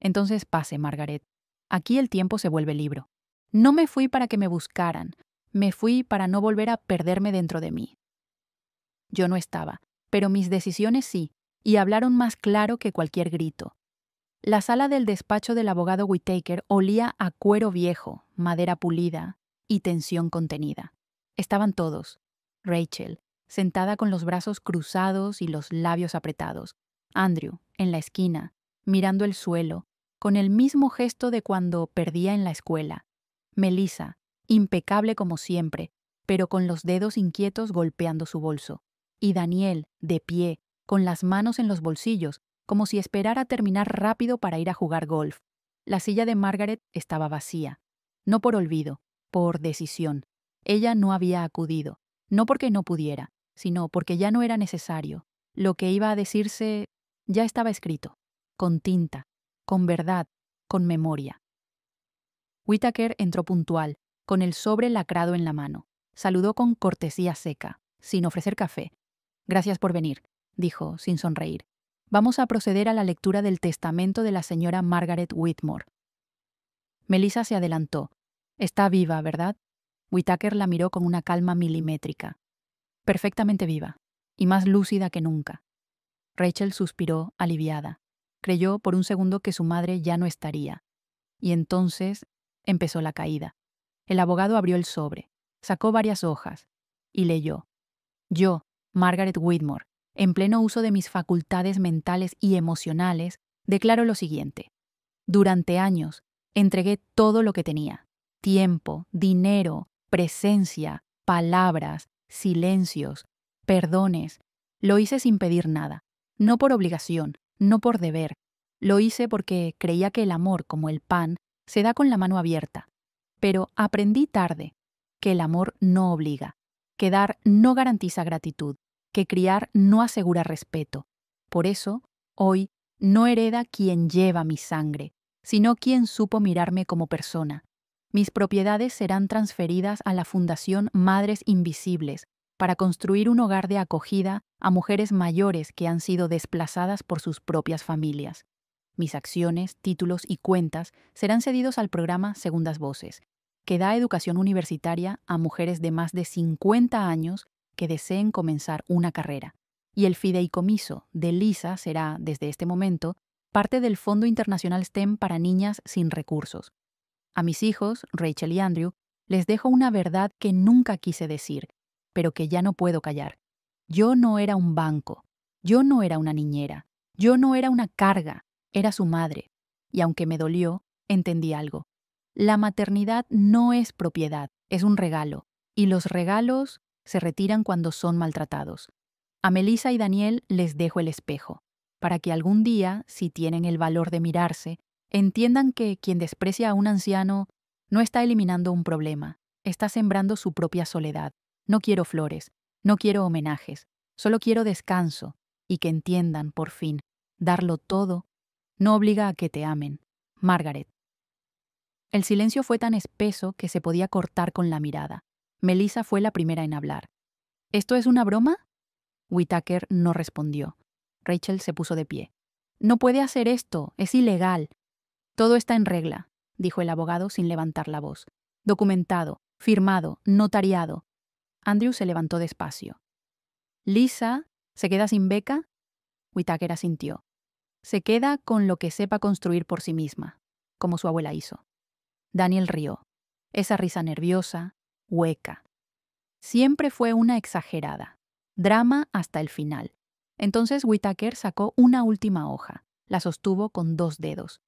Entonces pase, Margaret. Aquí el tiempo se vuelve libro. No me fui para que me buscaran, me fui para no volver a perderme dentro de mí. Yo no estaba, pero mis decisiones sí, y hablaron más claro que cualquier grito. La sala del despacho del abogado Whittaker olía a cuero viejo, madera pulida y tensión contenida. Estaban todos. Rachel, sentada con los brazos cruzados y los labios apretados. Andrew, en la esquina, mirando el suelo, con el mismo gesto de cuando perdía en la escuela. Melissa, impecable como siempre, pero con los dedos inquietos golpeando su bolso. Y Daniel, de pie, con las manos en los bolsillos, como si esperara terminar rápido para ir a jugar golf. La silla de Margaret estaba vacía. No por olvido, por decisión. Ella no había acudido, no porque no pudiera, sino porque ya no era necesario. Lo que iba a decirse ya estaba escrito, con tinta, con verdad, con memoria. Whittaker entró puntual, con el sobre lacrado en la mano. Saludó con cortesía seca, sin ofrecer café. Gracias por venir, dijo, sin sonreír. Vamos a proceder a la lectura del testamento de la señora Margaret Whitmore. Melissa se adelantó. Está viva, ¿verdad? Whittaker la miró con una calma milimétrica. Perfectamente viva, y más lúcida que nunca. Rachel suspiró, aliviada. Creyó por un segundo que su madre ya no estaría. Y entonces empezó la caída. El abogado abrió el sobre, sacó varias hojas, y leyó. Yo, Margaret Whitmore, en pleno uso de mis facultades mentales y emocionales, declaro lo siguiente. Durante años, entregué todo lo que tenía. Tiempo, dinero, presencia, palabras, silencios, perdones. Lo hice sin pedir nada. No por obligación, no por deber. Lo hice porque creía que el amor, como el pan, se da con la mano abierta. Pero aprendí tarde que el amor no obliga, que dar no garantiza gratitud, que criar no asegura respeto. Por eso, hoy, no hereda quien lleva mi sangre, sino quien supo mirarme como persona. Mis propiedades serán transferidas a la Fundación Madres Invisibles para construir un hogar de acogida a mujeres mayores que han sido desplazadas por sus propias familias. Mis acciones, títulos y cuentas serán cedidos al programa Segundas Voces, que da educación universitaria a mujeres de más de 50 años que deseen comenzar una carrera. Y el fideicomiso de Lisa será, desde este momento, parte del Fondo Internacional STEM para niñas sin recursos. A mis hijos, Rachel y Andrew, les dejo una verdad que nunca quise decir, pero que ya no puedo callar. Yo no era un banco, yo no era una niñera, yo no era una carga, era su madre. Y aunque me dolió, entendí algo. La maternidad no es propiedad, es un regalo, y los regalos se retiran cuando son maltratados. A Melissa y Daniel les dejo el espejo, para que algún día, si tienen el valor de mirarse, entiendan que quien desprecia a un anciano no está eliminando un problema, está sembrando su propia soledad. No quiero flores, no quiero homenajes, solo quiero descanso, y que entiendan, por fin, darlo todo no obliga a que te amen. Margaret. El silencio fue tan espeso que se podía cortar con la mirada. Melissa fue la primera en hablar. ¿Esto es una broma? Whittaker no respondió. Rachel se puso de pie. «No puede hacer esto, es ilegal». «Todo está en regla», dijo el abogado sin levantar la voz. «Documentado, firmado, notariado». Andrew se levantó despacio. «Lisa, ¿se queda sin beca?» Whittaker asintió. «Se queda con lo que sepa construir por sí misma, como su abuela hizo». Daniel rió. Esa risa nerviosa, hueca. Siempre fue una exagerada. Drama hasta el final. Entonces Whittaker sacó una última hoja. La sostuvo con 2 dedos.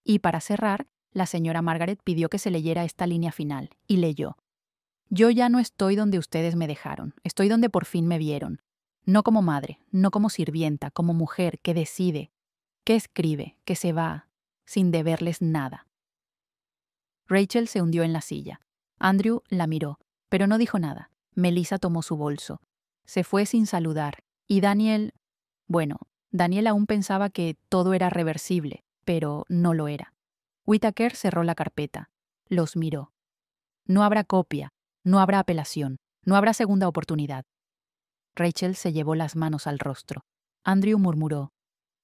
Y para cerrar, la señora Margaret pidió que se leyera esta línea final, y leyó. «Yo ya no estoy donde ustedes me dejaron, estoy donde por fin me vieron. No como madre, no como sirvienta, como mujer que decide, que escribe, que se va, sin deberles nada». Rachel se hundió en la silla. Andrew la miró, pero no dijo nada. Melissa tomó su bolso. Se fue sin saludar. Y Daniel... Bueno, Daniel aún pensaba que todo era reversible, pero no lo era. Whittaker cerró la carpeta. Los miró. No habrá copia, no habrá apelación, no habrá segunda oportunidad. Rachel se llevó las manos al rostro. Andrew murmuró.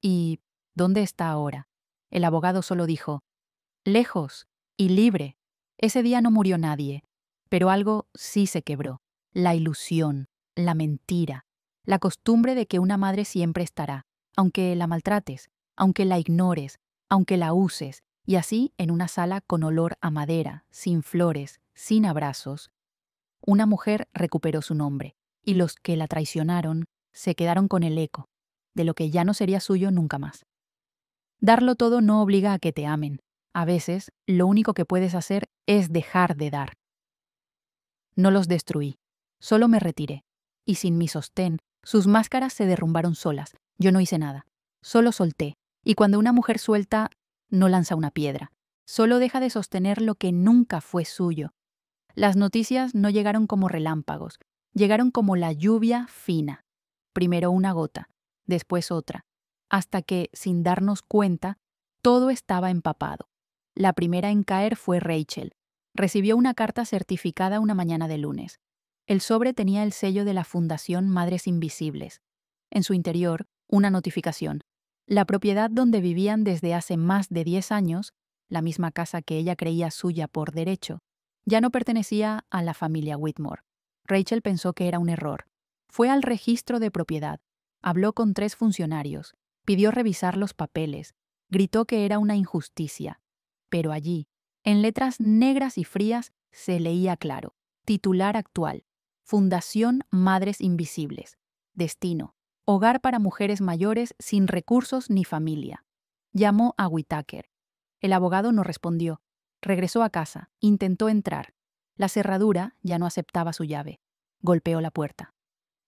¿Y dónde está ahora? El abogado solo dijo, lejos y libre. Ese día no murió nadie, pero algo sí se quebró. La ilusión, la mentira, la costumbre de que una madre siempre estará, aunque la maltrates, aunque la ignores, aunque la uses, y así en una sala con olor a madera, sin flores, sin abrazos. Una mujer recuperó su nombre, y los que la traicionaron se quedaron con el eco, de lo que ya no sería suyo nunca más. Darlo todo no obliga a que te amen. A veces, lo único que puedes hacer es dejar de dar. No los destruí, solo me retiré, y sin mi sostén, sus máscaras se derrumbaron solas. Yo no hice nada, solo solté, y cuando una mujer suelta, no lanza una piedra, solo deja de sostener lo que nunca fue suyo. Las noticias no llegaron como relámpagos, llegaron como la lluvia fina. Primero una gota, después otra, hasta que, sin darnos cuenta, todo estaba empapado. La primera en caer fue Rachel. Recibió una carta certificada una mañana de lunes. El sobre tenía el sello de la Fundación Madres Invisibles. En su interior, una notificación. La propiedad donde vivían desde hace más de 10 años, la misma casa que ella creía suya por derecho, ya no pertenecía a la familia Whitmore. Rachel pensó que era un error. Fue al registro de propiedad, habló con 3 funcionarios, pidió revisar los papeles, gritó que era una injusticia. Pero allí, en letras negras y frías, se leía claro. Titular actual. Fundación Madres Invisibles. Destino. Hogar para mujeres mayores sin recursos ni familia. Llamó a Whittaker. El abogado no respondió. Regresó a casa, intentó entrar. La cerradura ya no aceptaba su llave. Golpeó la puerta.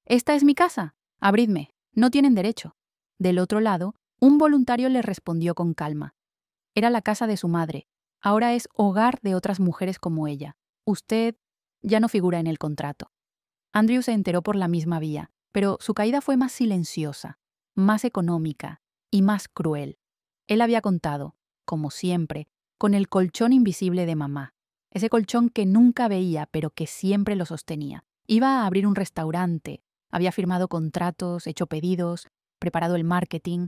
«Esta es mi casa. Abridme. No tienen derecho». Del otro lado, un voluntario le respondió con calma. Era la casa de su madre. Ahora es hogar de otras mujeres como ella. Usted ya no figura en el contrato. Andrew se enteró por la misma vía, pero su caída fue más silenciosa, más económica y más cruel. Él había contado, como siempre, con el colchón invisible de mamá. Ese colchón que nunca veía, pero que siempre lo sostenía. Iba a abrir un restaurante, había firmado contratos, hecho pedidos, preparado el marketing,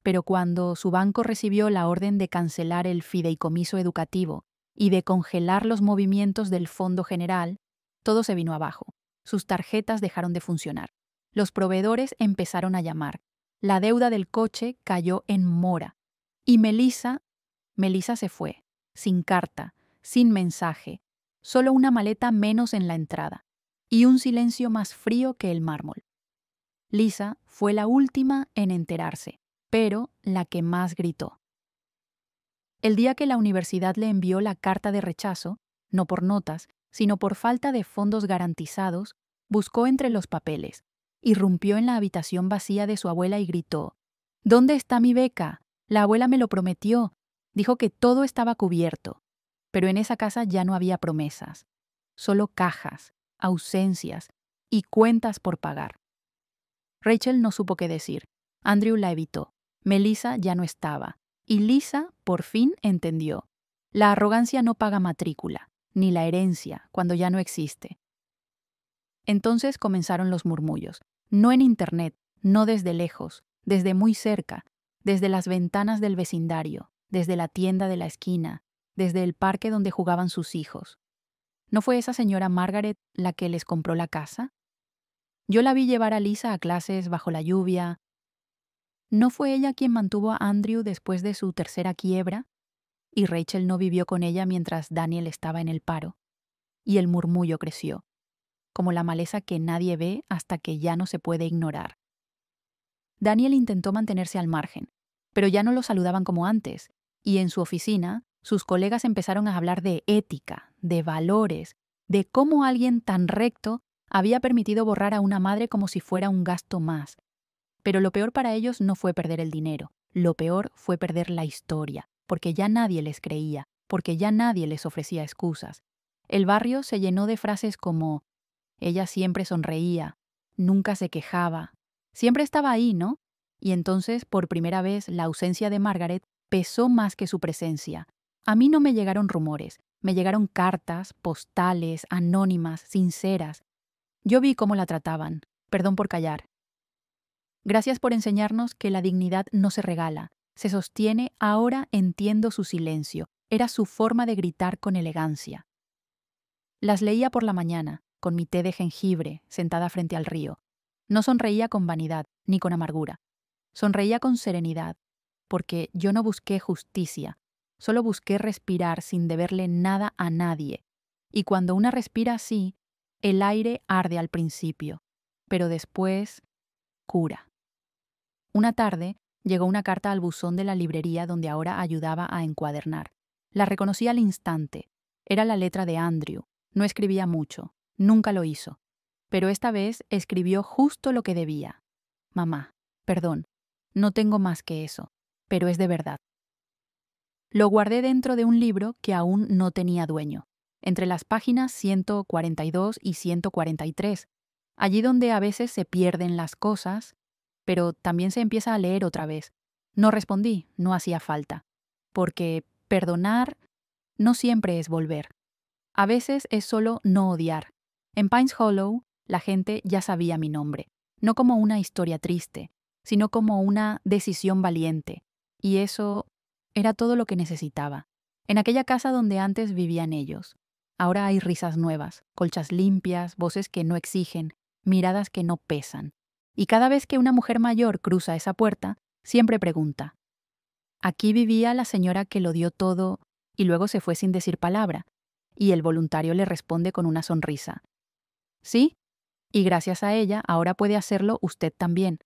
pero cuando su banco recibió la orden de cancelar el fideicomiso educativo y de congelar los movimientos del Fondo General, todo se vino abajo. Sus tarjetas dejaron de funcionar. Los proveedores empezaron a llamar. La deuda del coche cayó en mora. Y Melissa se fue, sin carta, sin mensaje, solo una maleta menos en la entrada, y un silencio más frío que el mármol. Lisa fue la última en enterarse, pero la que más gritó. El día que la universidad le envió la carta de rechazo, no por notas, sino por falta de fondos garantizados, buscó entre los papeles, irrumpió en la habitación vacía de su abuela y gritó, «¿Dónde está mi beca? La abuela me lo prometió. Dijo que todo estaba cubierto». Pero en esa casa ya no había promesas, solo cajas, ausencias y cuentas por pagar. Rachel no supo qué decir. Andrew la evitó. Melissa ya no estaba. Y Lisa, por fin, entendió. La arrogancia no paga matrícula, ni la herencia, cuando ya no existe. Entonces comenzaron los murmullos. No en internet, no desde lejos, desde muy cerca, desde las ventanas del vecindario, desde la tienda de la esquina, desde el parque donde jugaban sus hijos. ¿No fue esa señora Margaret la que les compró la casa? Yo la vi llevar a Lisa a clases bajo la lluvia. ¿No fue ella quien mantuvo a Andrew después de su tercera quiebra? Y Rachel no vivió con ella mientras Daniel estaba en el paro. Y el murmullo creció, como la maleza que nadie ve hasta que ya no se puede ignorar. Daniel intentó mantenerse al margen, pero ya no lo saludaban como antes, y en su oficina, sus colegas empezaron a hablar de ética, de valores, de cómo alguien tan recto había permitido borrar a una madre como si fuera un gasto más. Pero lo peor para ellos no fue perder el dinero, lo peor fue perder la historia, porque ya nadie les creía, porque ya nadie les ofrecía excusas. El barrio se llenó de frases como: ella siempre sonreía, nunca se quejaba, siempre estaba ahí, ¿no? Y entonces, por primera vez, la ausencia de Margaret pesó más que su presencia. A mí no me llegaron rumores, me llegaron cartas, postales, anónimas, sinceras. Yo vi cómo la trataban. Perdón por callar. Gracias por enseñarnos que la dignidad no se regala, se sostiene. Ahora entiendo su silencio. Era su forma de gritar con elegancia. Las leía por la mañana, con mi té de jengibre, sentada frente al río. No sonreía con vanidad, ni con amargura. Sonreía con serenidad, porque yo no busqué justicia, solo busqué respirar sin deberle nada a nadie. Y cuando una respira así, el aire arde al principio, pero después cura. Una tarde llegó una carta al buzón de la librería donde ahora ayudaba a encuadernar. La reconocí al instante. Era la letra de Andrew. No escribía mucho, nunca lo hizo. Pero esta vez escribió justo lo que debía. Mamá, perdón, no tengo más que eso, pero es de verdad. Lo guardé dentro de un libro que aún no tenía dueño, entre las páginas 142 y 143, allí donde a veces se pierden las cosas, pero también se empieza a leer otra vez. No respondí, no hacía falta, porque perdonar no siempre es volver. A veces es solo no odiar. En Pines Hollow, la gente ya sabía mi nombre, no como una historia triste, sino como una decisión valiente. Y eso era todo lo que necesitaba. En aquella casa donde antes vivían ellos. Ahora hay risas nuevas, colchas limpias, voces que no exigen, miradas que no pesan. Y cada vez que una mujer mayor cruza esa puerta, siempre pregunta: ¿aquí vivía la señora que lo dio todo y luego se fue sin decir palabra? Y el voluntario le responde con una sonrisa: sí, y gracias a ella ahora puede hacerlo usted también.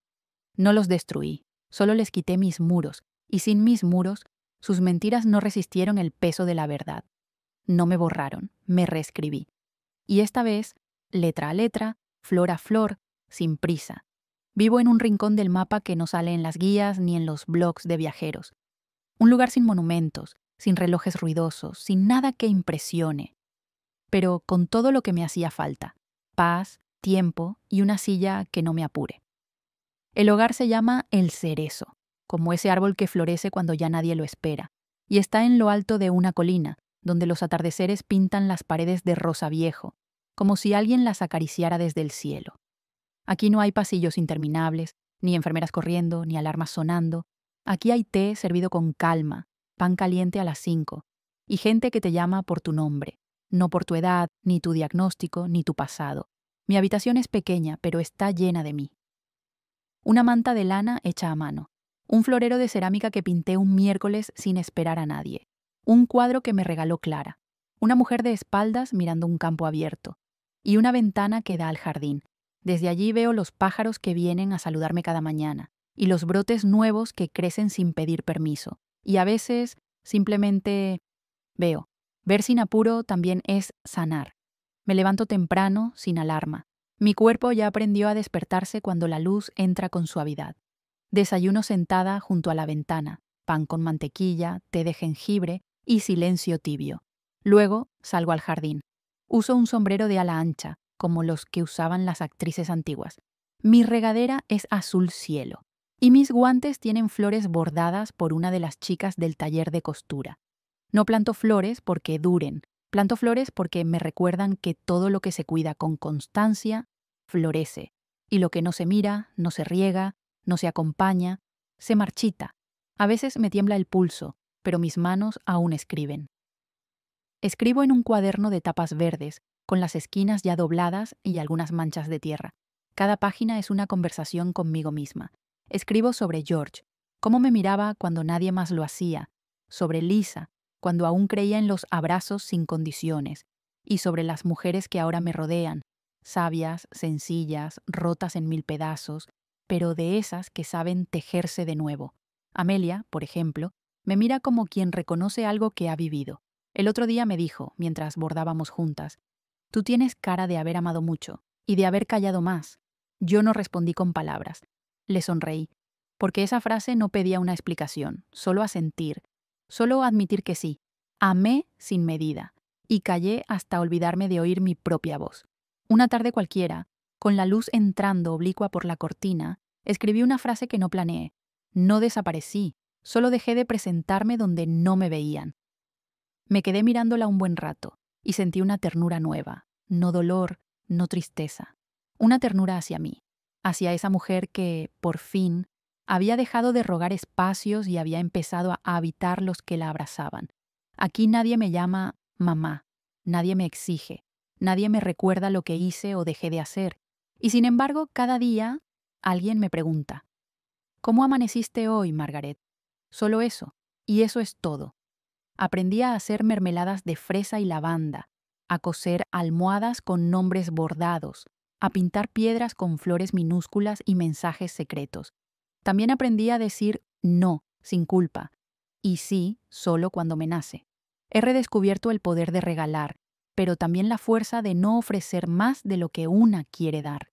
No los destruí, solo les quité mis muros, y sin mis muros, sus mentiras no resistieron el peso de la verdad. No me borraron, me reescribí. Y esta vez, letra a letra, flor a flor, sin prisa. Vivo en un rincón del mapa que no sale en las guías ni en los blogs de viajeros. Un lugar sin monumentos, sin relojes ruidosos, sin nada que impresione. Pero con todo lo que me hacía falta: paz, tiempo y una silla que no me apure. El hogar se llama El Cerezo, como ese árbol que florece cuando ya nadie lo espera, y está en lo alto de una colina, donde los atardeceres pintan las paredes de rosa viejo, como si alguien las acariciara desde el cielo. Aquí no hay pasillos interminables, ni enfermeras corriendo, ni alarmas sonando. Aquí hay té servido con calma, pan caliente a las 5, y gente que te llama por tu nombre, no por tu edad, ni tu diagnóstico, ni tu pasado. Mi habitación es pequeña, pero está llena de mí. Una manta de lana hecha a mano, un florero de cerámica que pinté un miércoles sin esperar a nadie, un cuadro que me regaló Clara, una mujer de espaldas mirando un campo abierto, y una ventana que da al jardín. Desde allí veo los pájaros que vienen a saludarme cada mañana, y los brotes nuevos que crecen sin pedir permiso, y a veces simplemente veo. Ver sin apuro también es sanar. Me levanto temprano, sin alarma. Mi cuerpo ya aprendió a despertarse cuando la luz entra con suavidad. Desayuno sentada junto a la ventana, pan con mantequilla, té de jengibre y silencio tibio. Luego salgo al jardín. Uso un sombrero de ala ancha, como los que usaban las actrices antiguas. Mi regadera es azul cielo, y mis guantes tienen flores bordadas por una de las chicas del taller de costura. No planto flores porque duren, planto flores porque me recuerdan que todo lo que se cuida con constancia florece, Y lo que no se mira, no se riega, no se acompaña, se marchita. A veces me tiembla el pulso, pero mis manos aún escriben. Escribo en un cuaderno de tapas verdes, con las esquinas ya dobladas y algunas manchas de tierra. Cada página es una conversación conmigo misma. Escribo sobre George, cómo me miraba cuando nadie más lo hacía, sobre Lisa, cuando aún creía en los abrazos sin condiciones, y sobre las mujeres que ahora me rodean, sabias, sencillas, rotas en mil pedazos, pero de esas que saben tejerse de nuevo. Amelia, por ejemplo, me mira como quien reconoce algo que ha vivido. El otro día me dijo, mientras bordábamos juntas, «Tú tienes cara de haber amado mucho y de haber callado más». Yo no respondí con palabras. Le sonreí, porque esa frase no pedía una explicación, solo asentir, solo admitir que sí. Amé sin medida, y callé hasta olvidarme de oír mi propia voz. Una tarde cualquiera, con la luz entrando oblicua por la cortina, escribí una frase que no planeé. No desaparecí, solo dejé de presentarme donde no me veían. Me quedé mirándola un buen rato y sentí una ternura nueva, no dolor, no tristeza. Una ternura hacia mí, hacia esa mujer que, por fin, había dejado de rogar espacios y había empezado a habitar los que la abrazaban. Aquí nadie me llama mamá, nadie me exige, nadie me recuerda lo que hice o dejé de hacer. Y sin embargo, cada día alguien me pregunta, ¿cómo amaneciste hoy, Margaret? Solo eso, y eso es todo. Aprendí a hacer mermeladas de fresa y lavanda, a coser almohadas con nombres bordados, a pintar piedras con flores minúsculas y mensajes secretos. También aprendí a decir no, sin culpa, y sí, solo cuando me nace. He redescubierto el poder de regalar, pero también la fuerza de no ofrecer más de lo que una quiere dar.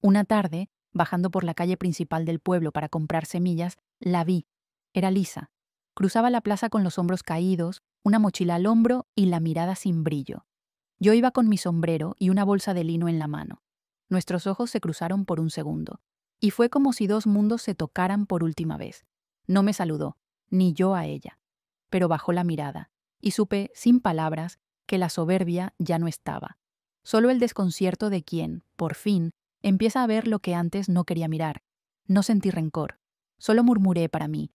Una tarde, bajando por la calle principal del pueblo para comprar semillas, la vi. Era Lisa. Cruzaba la plaza con los hombros caídos, una mochila al hombro y la mirada sin brillo. Yo iba con mi sombrero y una bolsa de lino en la mano. Nuestros ojos se cruzaron por un segundo, y fue como si dos mundos se tocaran por última vez. No me saludó, ni yo a ella, pero bajó la mirada, y supe, sin palabras, que la soberbia ya no estaba. Solo el desconcierto de quien, por fin, empieza a ver lo que antes no quería mirar. No sentí rencor, solo murmuré para mí.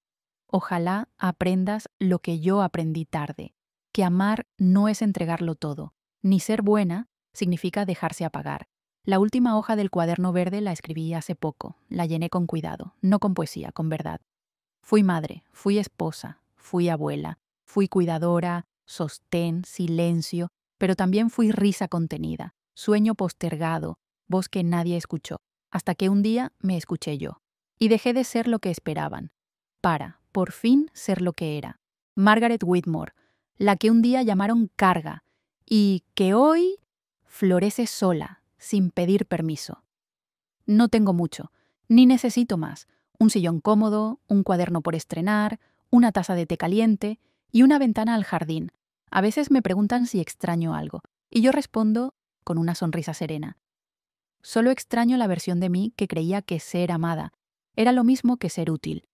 Ojalá aprendas lo que yo aprendí tarde, que amar no es entregarlo todo, ni ser buena significa dejarse apagar. La última hoja del cuaderno verde la escribí hace poco, la llené con cuidado, no con poesía, con verdad. Fui madre, fui esposa, fui abuela, fui cuidadora, sostén, silencio, pero también fui risa contenida, sueño postergado, voz que nadie escuchó, hasta que un día me escuché yo, y dejé de ser lo que esperaban, para, por fin, ser lo que era. Margaret Whitmore, la que un día llamaron carga, y que hoy florece sola, sin pedir permiso. No tengo mucho, ni necesito más. Un sillón cómodo, un cuaderno por estrenar, una taza de té caliente y una ventana al jardín. A veces me preguntan si extraño algo, y yo respondo con una sonrisa serena. Solo extraño la versión de mí que creía que ser amada era lo mismo que ser útil.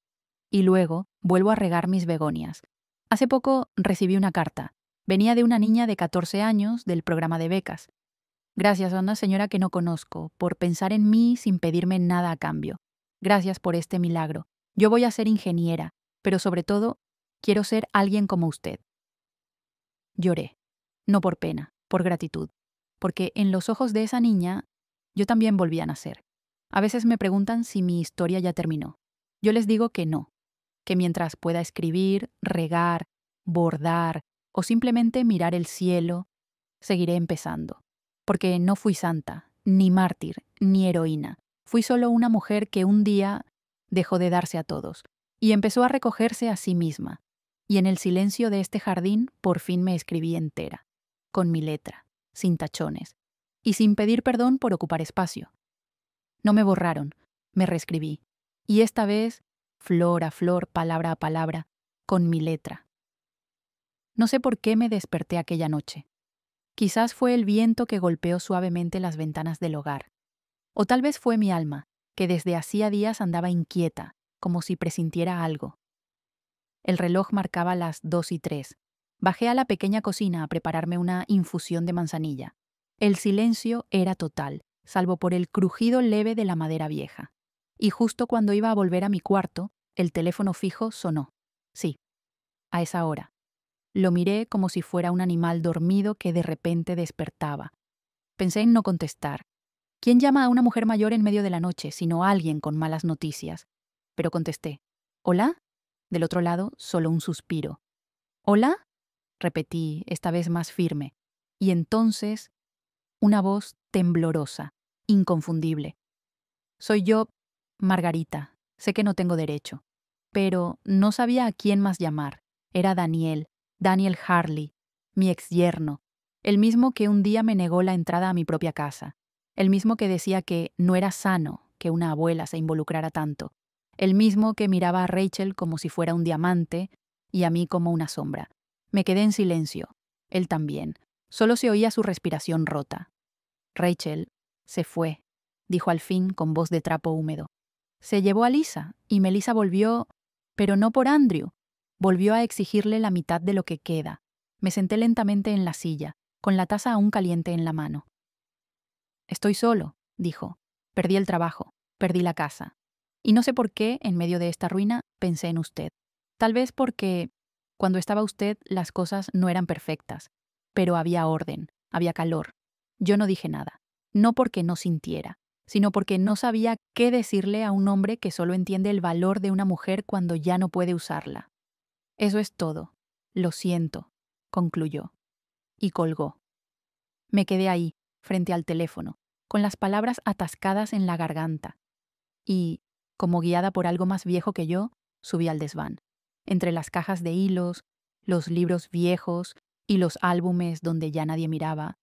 Y luego vuelvo a regar mis begonias. Hace poco recibí una carta. Venía de una niña de 14 años del programa de becas. Gracias a una señora que no conozco, por pensar en mí sin pedirme nada a cambio. Gracias por este milagro. Yo voy a ser ingeniera, pero sobre todo, quiero ser alguien como usted. Lloré. No por pena, por gratitud. Porque en los ojos de esa niña, yo también volví a nacer. A veces me preguntan si mi historia ya terminó. Yo les digo que no. Que mientras pueda escribir, regar, bordar o simplemente mirar el cielo, seguiré empezando. Porque no fui santa, ni mártir, ni heroína. Fui solo una mujer que un día dejó de darse a todos y empezó a recogerse a sí misma. Y en el silencio de este jardín por fin me escribí entera, con mi letra, sin tachones, y sin pedir perdón por ocupar espacio. No me borraron, me reescribí, y esta vez, flor a flor, palabra a palabra, con mi letra. No sé por qué me desperté aquella noche. Quizás fue el viento que golpeó suavemente las ventanas del hogar. O tal vez fue mi alma, que desde hacía días andaba inquieta, como si presintiera algo. El reloj marcaba las 2:03. Bajé a la pequeña cocina a prepararme una infusión de manzanilla. El silencio era total, salvo por el crujido leve de la madera vieja. Y justo cuando iba a volver a mi cuarto, el teléfono fijo sonó. Sí, a esa hora. Lo miré como si fuera un animal dormido que de repente despertaba. Pensé en no contestar. ¿Quién llama a una mujer mayor en medio de la noche, sino alguien con malas noticias? Pero contesté. ¿Hola? Del otro lado, solo un suspiro. ¿Hola? Repetí, esta vez más firme. Y entonces, una voz temblorosa, inconfundible. Soy yo, Margarita. Sé que no tengo derecho. Pero no sabía a quién más llamar. Era Daniel Harley, mi exyerno, el mismo que un día me negó la entrada a mi propia casa, el mismo que decía que no era sano que una abuela se involucrara tanto, el mismo que miraba a Rachel como si fuera un diamante y a mí como una sombra. Me quedé en silencio. Él también. Solo se oía su respiración rota. Rachel se fue, dijo al fin con voz de trapo húmedo. Se llevó a Lisa y Melissa volvió, pero no por Andrew. Volvió a exigirle la mitad de lo que queda. Me senté lentamente en la silla, con la taza aún caliente en la mano. Estoy solo, dijo. Perdí el trabajo, perdí la casa. Y no sé por qué, en medio de esta ruina, pensé en usted. Tal vez porque, cuando estaba usted, las cosas no eran perfectas, pero había orden, había calor. Yo no dije nada, no porque no sintiera, sino porque no sabía qué decirle a un hombre que solo entiende el valor de una mujer cuando ya no puede usarla. Eso es todo. Lo siento, concluyó. Y colgó. Me quedé ahí, frente al teléfono, con las palabras atascadas en la garganta. Y, como guiada por algo más viejo que yo, subí al desván. Entre las cajas de hilos, los libros viejos y los álbumes donde ya nadie miraba,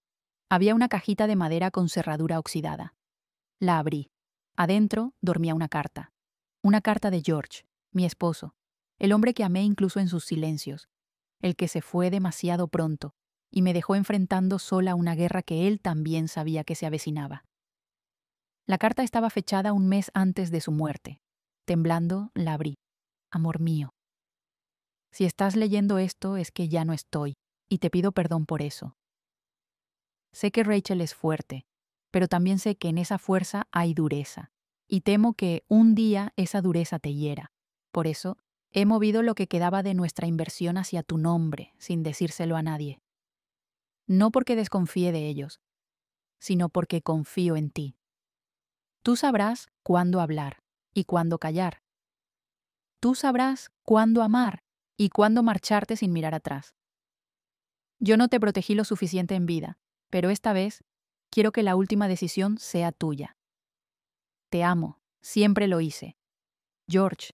había una cajita de madera con cerradura oxidada. La abrí. Adentro dormía una carta. Una carta de George, mi esposo, el hombre que amé incluso en sus silencios, el que se fue demasiado pronto y me dejó enfrentando sola una guerra que él también sabía que se avecinaba. La carta estaba fechada un mes antes de su muerte. Temblando, la abrí. Amor mío. Si estás leyendo esto es que ya no estoy, y te pido perdón por eso. Sé que Rachel es fuerte, pero también sé que en esa fuerza hay dureza, y temo que un día esa dureza te hiera. Por eso, he movido lo que quedaba de nuestra inversión hacia tu nombre, sin decírselo a nadie. No porque desconfíe de ellos, sino porque confío en ti. Tú sabrás cuándo hablar y cuándo callar. Tú sabrás cuándo amar y cuándo marcharte sin mirar atrás. Yo no te protegí lo suficiente en vida, pero esta vez quiero que la última decisión sea tuya. Te amo, siempre lo hice. George.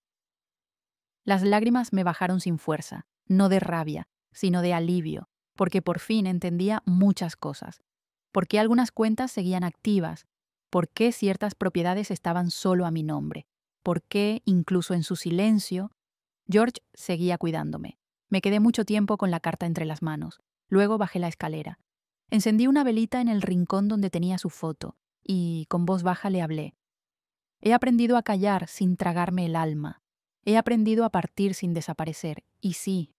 Las lágrimas me bajaron sin fuerza, no de rabia, sino de alivio, porque por fin entendía muchas cosas. Por qué algunas cuentas seguían activas, por qué ciertas propiedades estaban solo a mi nombre, por qué, incluso en su silencio, George seguía cuidándome. Me quedé mucho tiempo con la carta entre las manos. Luego bajé la escalera. Encendí una velita en el rincón donde tenía su foto y, con voz baja, le hablé. He aprendido a callar sin tragarme el alma. He aprendido a partir sin desaparecer. Y sí,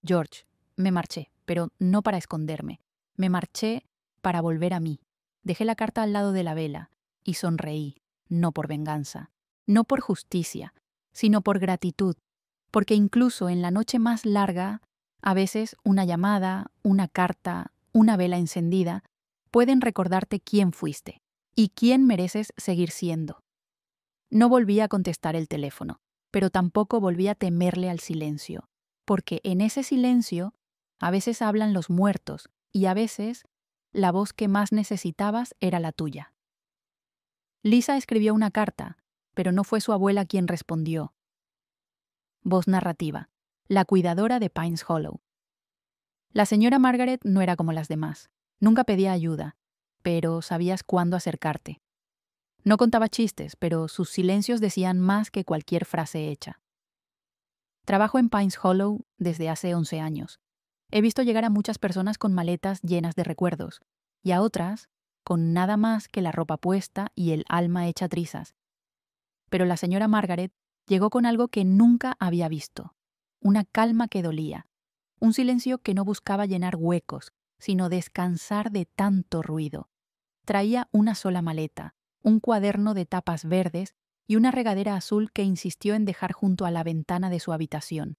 George, me marché, pero no para esconderme. Me marché para volver a mí. Dejé la carta al lado de la vela y sonreí, no por venganza, no por justicia, sino por gratitud, porque incluso en la noche más larga, a veces una llamada, una carta, una vela encendida, pueden recordarte quién fuiste y quién mereces seguir siendo. No volví a contestar el teléfono, pero tampoco volví a temerle al silencio, porque en ese silencio a veces hablan los muertos y a veces la voz que más necesitabas era la tuya. Lisa escribió una carta, pero no fue su abuela quien respondió. Voz narrativa. La cuidadora de Pines Hollow. La señora Margaret no era como las demás. Nunca pedía ayuda, pero sabías cuándo acercarte. No contaba chistes, pero sus silencios decían más que cualquier frase hecha. Trabajo en Pines Hollow desde hace 11 años. He visto llegar a muchas personas con maletas llenas de recuerdos, y a otras con nada más que la ropa puesta y el alma hecha trizas. Pero la señora Margaret llegó con algo que nunca había visto. Una calma que dolía. Un silencio que no buscaba llenar huecos, sino descansar de tanto ruido. Traía una sola maleta, un cuaderno de tapas verdes y una regadera azul que insistió en dejar junto a la ventana de su habitación.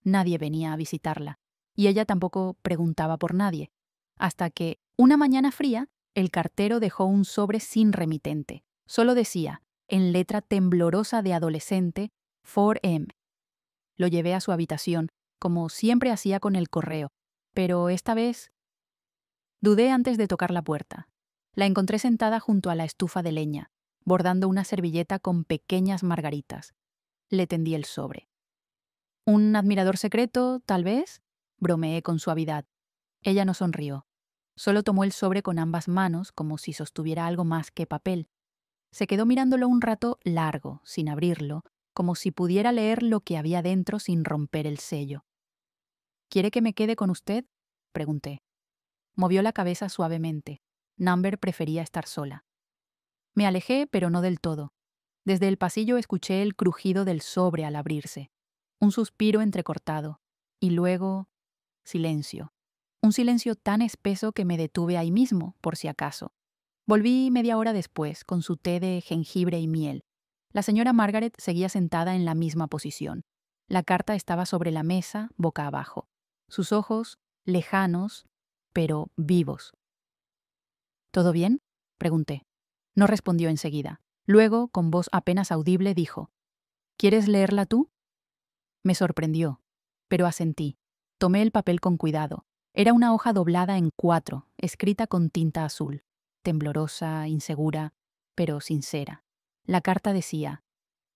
Nadie venía a visitarla, y ella tampoco preguntaba por nadie, hasta que, una mañana fría, el cartero dejó un sobre sin remitente. Solo decía, en letra temblorosa de adolescente, 4M. Lo llevé a su habitación, como siempre hacía con el correo, pero esta vez dudé antes de tocar la puerta. La encontré sentada junto a la estufa de leña, bordando una servilleta con pequeñas margaritas. Le tendí el sobre. ¿Un admirador secreto, tal vez? Bromeé con suavidad. Ella no sonrió. Solo tomó el sobre con ambas manos, como si sostuviera algo más que papel. Se quedó mirándolo un rato largo, sin abrirlo, como si pudiera leer lo que había dentro sin romper el sello. ¿Quiere que me quede con usted?, pregunté. Movió la cabeza suavemente. Number prefería estar sola. Me alejé, pero no del todo. Desde el pasillo escuché el crujido del sobre al abrirse. Un suspiro entrecortado. Y luego, silencio. Un silencio tan espeso que me detuve ahí mismo, por si acaso. Volví media hora después, con su té de jengibre y miel. La señora Margaret seguía sentada en la misma posición. La carta estaba sobre la mesa, boca abajo. Sus ojos, lejanos, pero vivos. ¿Todo bien?, pregunté. No respondió enseguida. Luego, con voz apenas audible, dijo: ¿Quieres leerla tú? Me sorprendió, pero asentí. Tomé el papel con cuidado. Era una hoja doblada en 4, escrita con tinta azul. Temblorosa, insegura, pero sincera. La carta decía: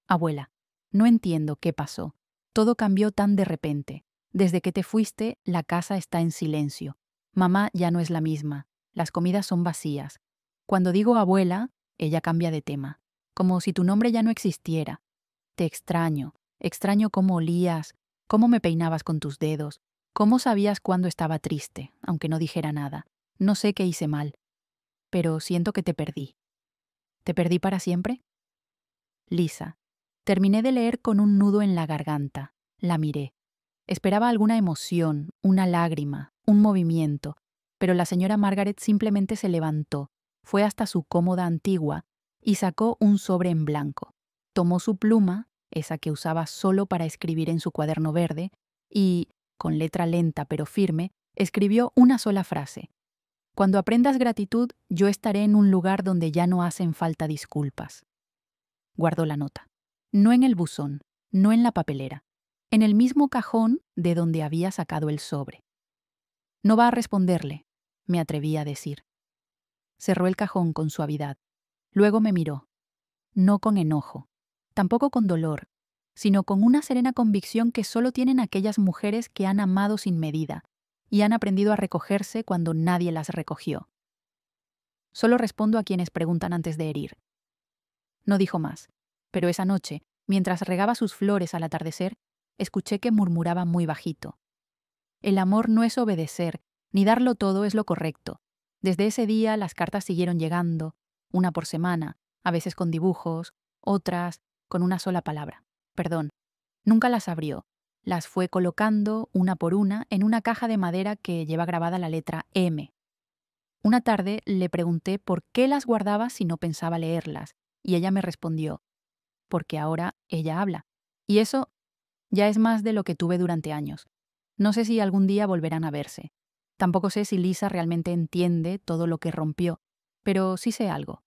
Abuela, no entiendo qué pasó. Todo cambió tan de repente. Desde que te fuiste, la casa está en silencio. Mamá ya no es la misma. Las comidas son vacías. Cuando digo abuela, ella cambia de tema. Como si tu nombre ya no existiera. Te extraño. Extraño cómo olías, cómo me peinabas con tus dedos, cómo sabías cuándo estaba triste, aunque no dijera nada. No sé qué hice mal. Pero siento que te perdí. ¿Te perdí para siempre? Lisa. Terminé de leer con un nudo en la garganta. La miré. Esperaba alguna emoción, una lágrima, un movimiento, pero la señora Margaret simplemente se levantó, fue hasta su cómoda antigua y sacó un sobre en blanco. Tomó su pluma, esa que usaba solo para escribir en su cuaderno verde, y, con letra lenta pero firme, escribió una sola frase. Cuando aprendas gratitud, yo estaré en un lugar donde ya no hacen falta disculpas. Guardó la nota. No en el buzón, no en la papelera, en el mismo cajón de donde había sacado el sobre. No va a responderle, me atreví a decir. Cerró el cajón con suavidad. Luego me miró. No con enojo, tampoco con dolor, sino con una serena convicción que solo tienen aquellas mujeres que han amado sin medida y han aprendido a recogerse cuando nadie las recogió. Solo respondo a quienes preguntan antes de herir. No dijo más, pero esa noche, mientras regaba sus flores al atardecer, escuché que murmuraba muy bajito. El amor no es obedecer, ni darlo todo es lo correcto. Desde ese día las cartas siguieron llegando, una por semana, a veces con dibujos, otras con una sola palabra. Perdón. Nunca las abrió. Las fue colocando, una por una, en una caja de madera que lleva grabada la letra M. Una tarde le pregunté por qué las guardaba si no pensaba leerlas, y ella me respondió: porque ahora ella habla. Y eso ya es más de lo que tuve durante años. No sé si algún día volverán a verse. Tampoco sé si Lisa realmente entiende todo lo que rompió, pero sí sé algo.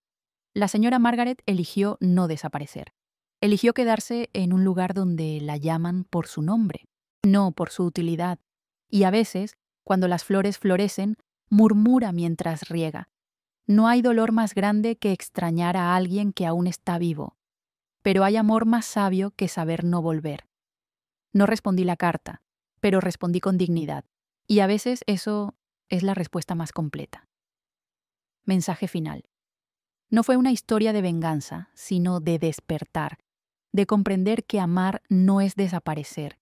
La señora Margaret eligió no desaparecer. Eligió quedarse en un lugar donde la llaman por su nombre, no por su utilidad. Y a veces, cuando las flores florecen, murmura mientras riega. No hay dolor más grande que extrañar a alguien que aún está vivo, pero hay amor más sabio que saber no volver. No respondí la carta, pero respondí con dignidad, y a veces eso es la respuesta más completa. Mensaje final. No fue una historia de venganza, sino de despertar, de comprender que amar no es desaparecer.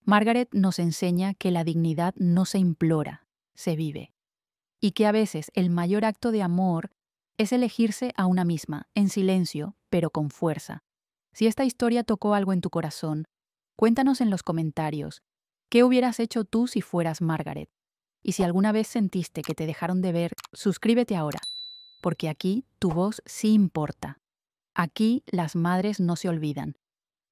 Margaret nos enseña que la dignidad no se implora, se vive, y que a veces el mayor acto de amor es elegirse a una misma, en silencio, pero con fuerza. Si esta historia tocó algo en tu corazón, cuéntanos en los comentarios, ¿qué hubieras hecho tú si fueras Margaret? Y si alguna vez sentiste que te dejaron de ver, suscríbete ahora. porque aquí tu voz sí importa. Aquí las madres no se olvidan.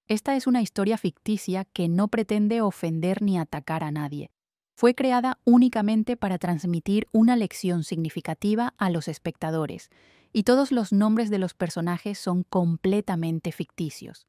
Esta es una historia ficticia que no pretende ofender ni atacar a nadie. Fue creada únicamente para transmitir una lección significativa a los espectadores, y todos los nombres de los personajes son completamente ficticios.